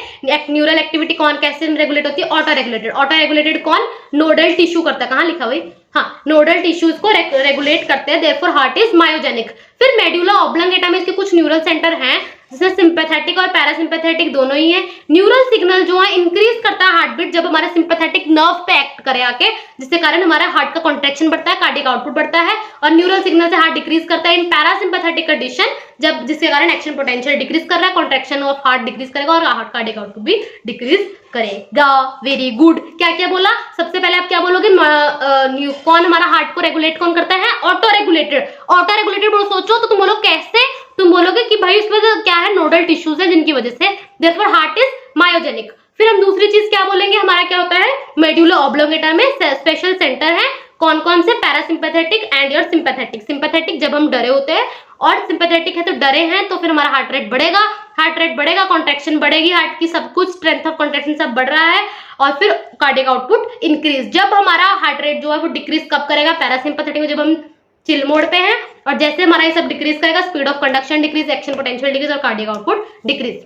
न्यूरल एक्टिविटी कौन कैसे रेगुलेट होती है? Auto regulated. ऑटो रेगुलेटेड कौन? नोडल टिश्यू करता है। कहाँ लिखा भाई? हाँ, नोडल टिश्यूज को रेगुलेट करते हैं। Therefore heart is myogenic. फिर मेड्यूला ऑब्लोंगेटा में इसके कुछ न्यूरल सेंटर हैं जिसमें सिंपैथेटिक और पैरासिम्पैथेटिक दोनों ही है। न्यूरल सिग्नल जो है इंक्रीज करता है हार्ट बीट जब हमारा सिंपैथेटिक नर्व पे एक्ट करे आके, जिसके कारण हमारा हार्ट का कॉन्ट्रैक्शन बढ़ता है, कार्डियक आउटपुट बढ़ता है। और न्यूरल सिग्नल से हार्ट डिक्रीज करता है इन पैरासिम्पैथेटिक कंडीशन, जब जिसके कारण एक्शन पोटेंशियल डिक्रीज कर रहा है, कॉन्ट्रैक्शन ऑफ हार्ट डिक्रीज करेगा और हार्ट कार्डियक आउटपुट भी डिक्रीज करेगा। Very good. क्या क्या बोला? सबसे पहले आप क्या बोलोगे? कौन हमारा हार्ट को रेगुलेट कौन करता है? Auto regulated. ऑटो रेगुलेटेड सोचो तो तुम बोलो कैसे? तुम बोलोगे कि भाई इसमें तो क्या है? नोडल टिश्यूज है जिनकी वजह से देयरफॉर हार्ट इज मायोजेनिक। फिर हम दूसरी चीज क्या बोलेंगे? हमारा क्या होता है? मेड्यूला ऑब्लोंगेटा में स्पेशल सेंटर है। कौन कौन से? Parasympathetic and your sympathetic. Sympathetic जब हम डरे होते हैं और सिंपैथेटिक है तो डरे हैं तो फिर हमारा हार्ट रेट बढ़ेगा। हार्ट रेट बढ़ेगा, कॉन्ट्रैक्शन बढ़ेगी हार्ट की, सब कुछ स्ट्रेंथ ऑफ कॉन्ट्रैक्शन सब बढ़ रहा है और फिर कार्डियक आउटपुट इंक्रीज। जब हमारा हार्ट रेट जो है वो डिक्रीज कब करेगा? पैरासिम्पैथेटिक में जब हम चिल मोड पे हैं और जैसे हमारा ये सब डिक्रीज करेगा, speed of conduction decrease, action potential decrease और cardiac output decrease.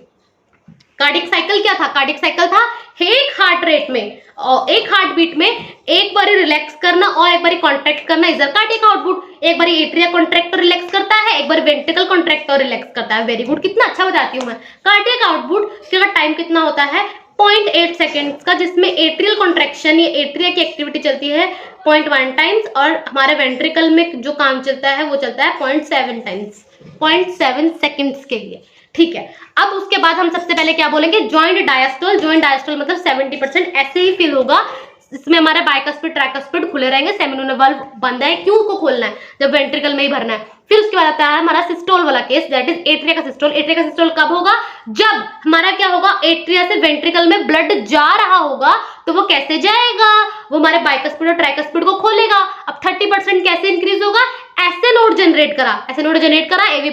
Cardiac cycle क्या था? कार्डियक साइकिल था एक हार्ट रेट में और एक हार्ट बीट में एक बारी रिलैक्स करना और एक बारी कॉन्ट्रैक्ट करना इज द कार्डियक आउटपुट। एक बारी एट्रिया कॉन्ट्रैक्ट और रिलैक्स करता है, एक बार वेंट्रिकल कॉन्ट्रैक्ट और रिलैक्स करता है। वेरी गुड, कितना अच्छा बताती हूँ मैं। कार्डियक आउटपुट का टाइम कितना होता है? 0.8 सेकेंड्स का, जिसमें एट्रियल कॉन्ट्रैक्शन या एट्रिया की एक्टिविटी चलती है 0.1 टाइम्स और हमारे वेंट्रिकल में जो काम चलता है वो चलता है 0.7 टाइम्स, 0.7 सेकेंड्स के लिए। ठीक है, अब उसके बाद हम सबसे पहले क्या बोलेंगे? Joint diastole. जॉइंट डायस्टोल मतलब 70% ऐसे ही फील होगा, इसमें हमारे बाइकस्पिड ट्राइकस्पिड खुले रहेंगे, सेमिनोनल वाल्व बंद है। क्यों को खोलना है? जब वेंट्रिकल में ही भरना है। फिर उसके बाद आता है हमारा सिस्टोल वाला केस, दैट इज एट्रिया का सिस्टोल। एट्रिया का सिस्टोल कब होगा? जब हमारा क्या होगा? एट्रिया से वेंट्रिकल में ब्लड जा रहा होगा। तो वो कैसे जाएगा? वो हमारे बाइकस्पिड और ट्राइकस्पिड को खोलेगा। अब 30% कैसे इंक्रीज होगा? ऐसे नोड जनरेट करा, एवी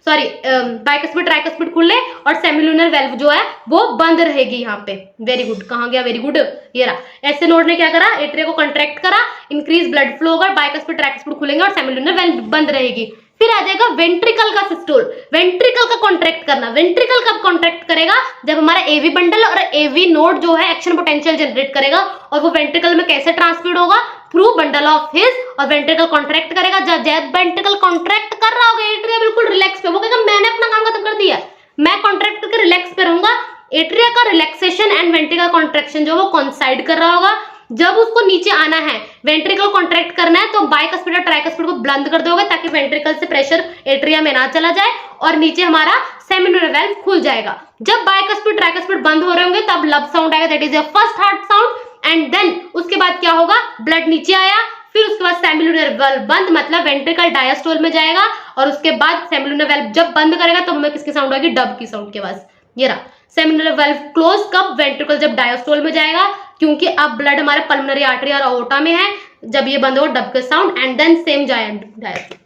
बाइकस्पिड ट्राइकस्पिड खुले और सेमिलुनर वेल्व जो है वो बंद रहेगी यहाँ पे। वेरी गुड, कहाँ गया? वेरी गुड, ये रहा। ऐसे नोड ने क्या करा? एट्रिया को कॉन्ट्रैक्ट करा, इंक्रीज ब्लड फ्लो होगा, बाइकस्पिड ट्राइकस्पिड खुलेंगे और सेमिलुनर वेल्व बंद रहेगी। फिर आ जाएगा वेंट्रिकल का सिस्टोल। वेंट्रिकल का कॉन्ट्रैक्ट करना। वेंट्रिकल कब कॉन्ट्रैक्ट करेगा? जब हमारा एवी बंडल और एवी नोड जो है एक्शन पोटेंशियल जनरेट करेगा और वो वेंट्रिकल में कैसे ट्रांसमिट होगा? थ्रू बंडल ऑफ हिज, और वेंट्रिकल कॉन्ट्रैक्ट करेगा। जब वेंट्रिकल कॉन्ट्रैक्ट कर रहा होगा, एट्रिया बिल्कुल रिलैक्स पे, वो कहेगा मैंने अपना काम खत्म कर दिया, मैं कॉन्ट्रैक्ट करके रिलैक्स पे रहूंगा। एट्रिया का रिलैक्सेशन एंड वेंट्रिकल कॉन्ट्रैक्शन जो वो कॉन्साइड कर रहा होगा। जब उसको नीचे आना है, वेंट्रिकल कॉन्ट्रैक्ट करना है, तो बाइकस्पिड और ट्राइकस्पिड को बंद कर दोगे ताकि वेंट्रिकल से प्रेशर एट्रिया में ना चला जाए और नीचे हमारा सेमिनोनल वेल्व खुल जाएगा। जब बाइकस्पिड ट्राइकस्पिड बंद हो रहे होंगे तब लब साउंड आएगा, that is your first heart sound. And then उसके बाद क्या होगा? ब्लड नीचे आया, फिर उसके बाद सेमिलुनर वेल्व बंद, मतलब वेंट्रिकल डायस्टोल में जाएगा और उसके बाद सेमिलुनर वेल्व जब बंद करेगा तो हमें किसकी साउंड आएगी? डब की साउंड के बाद। ये रहा सेमिलुनर वेल्व क्लोज कब? वेंट्रिकल जब डायस्टोल में जाएगा, क्योंकि अब ब्लड हमारे पल्मोनरी आर्टरी और अओर्टा में है। जब ये बंद हो डब का sound and then same giant diastole.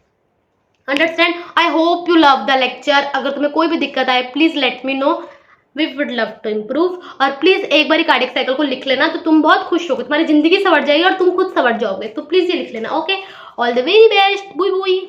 Understand? I hope you love the lecture. अगर तुम्हें कोई भी दिक्कत आए please let me know, we would love to improve. और प्लीज एक बार कार्डियक साइकिल को लिख लेना तो तुम बहुत खुश होगे, तुम्हारी जिंदगी संवर जाएगी और तुम खुद संवर जाओगे। तो प्लीज ये लिख लेना। Okay, all the very best, Bui Bui.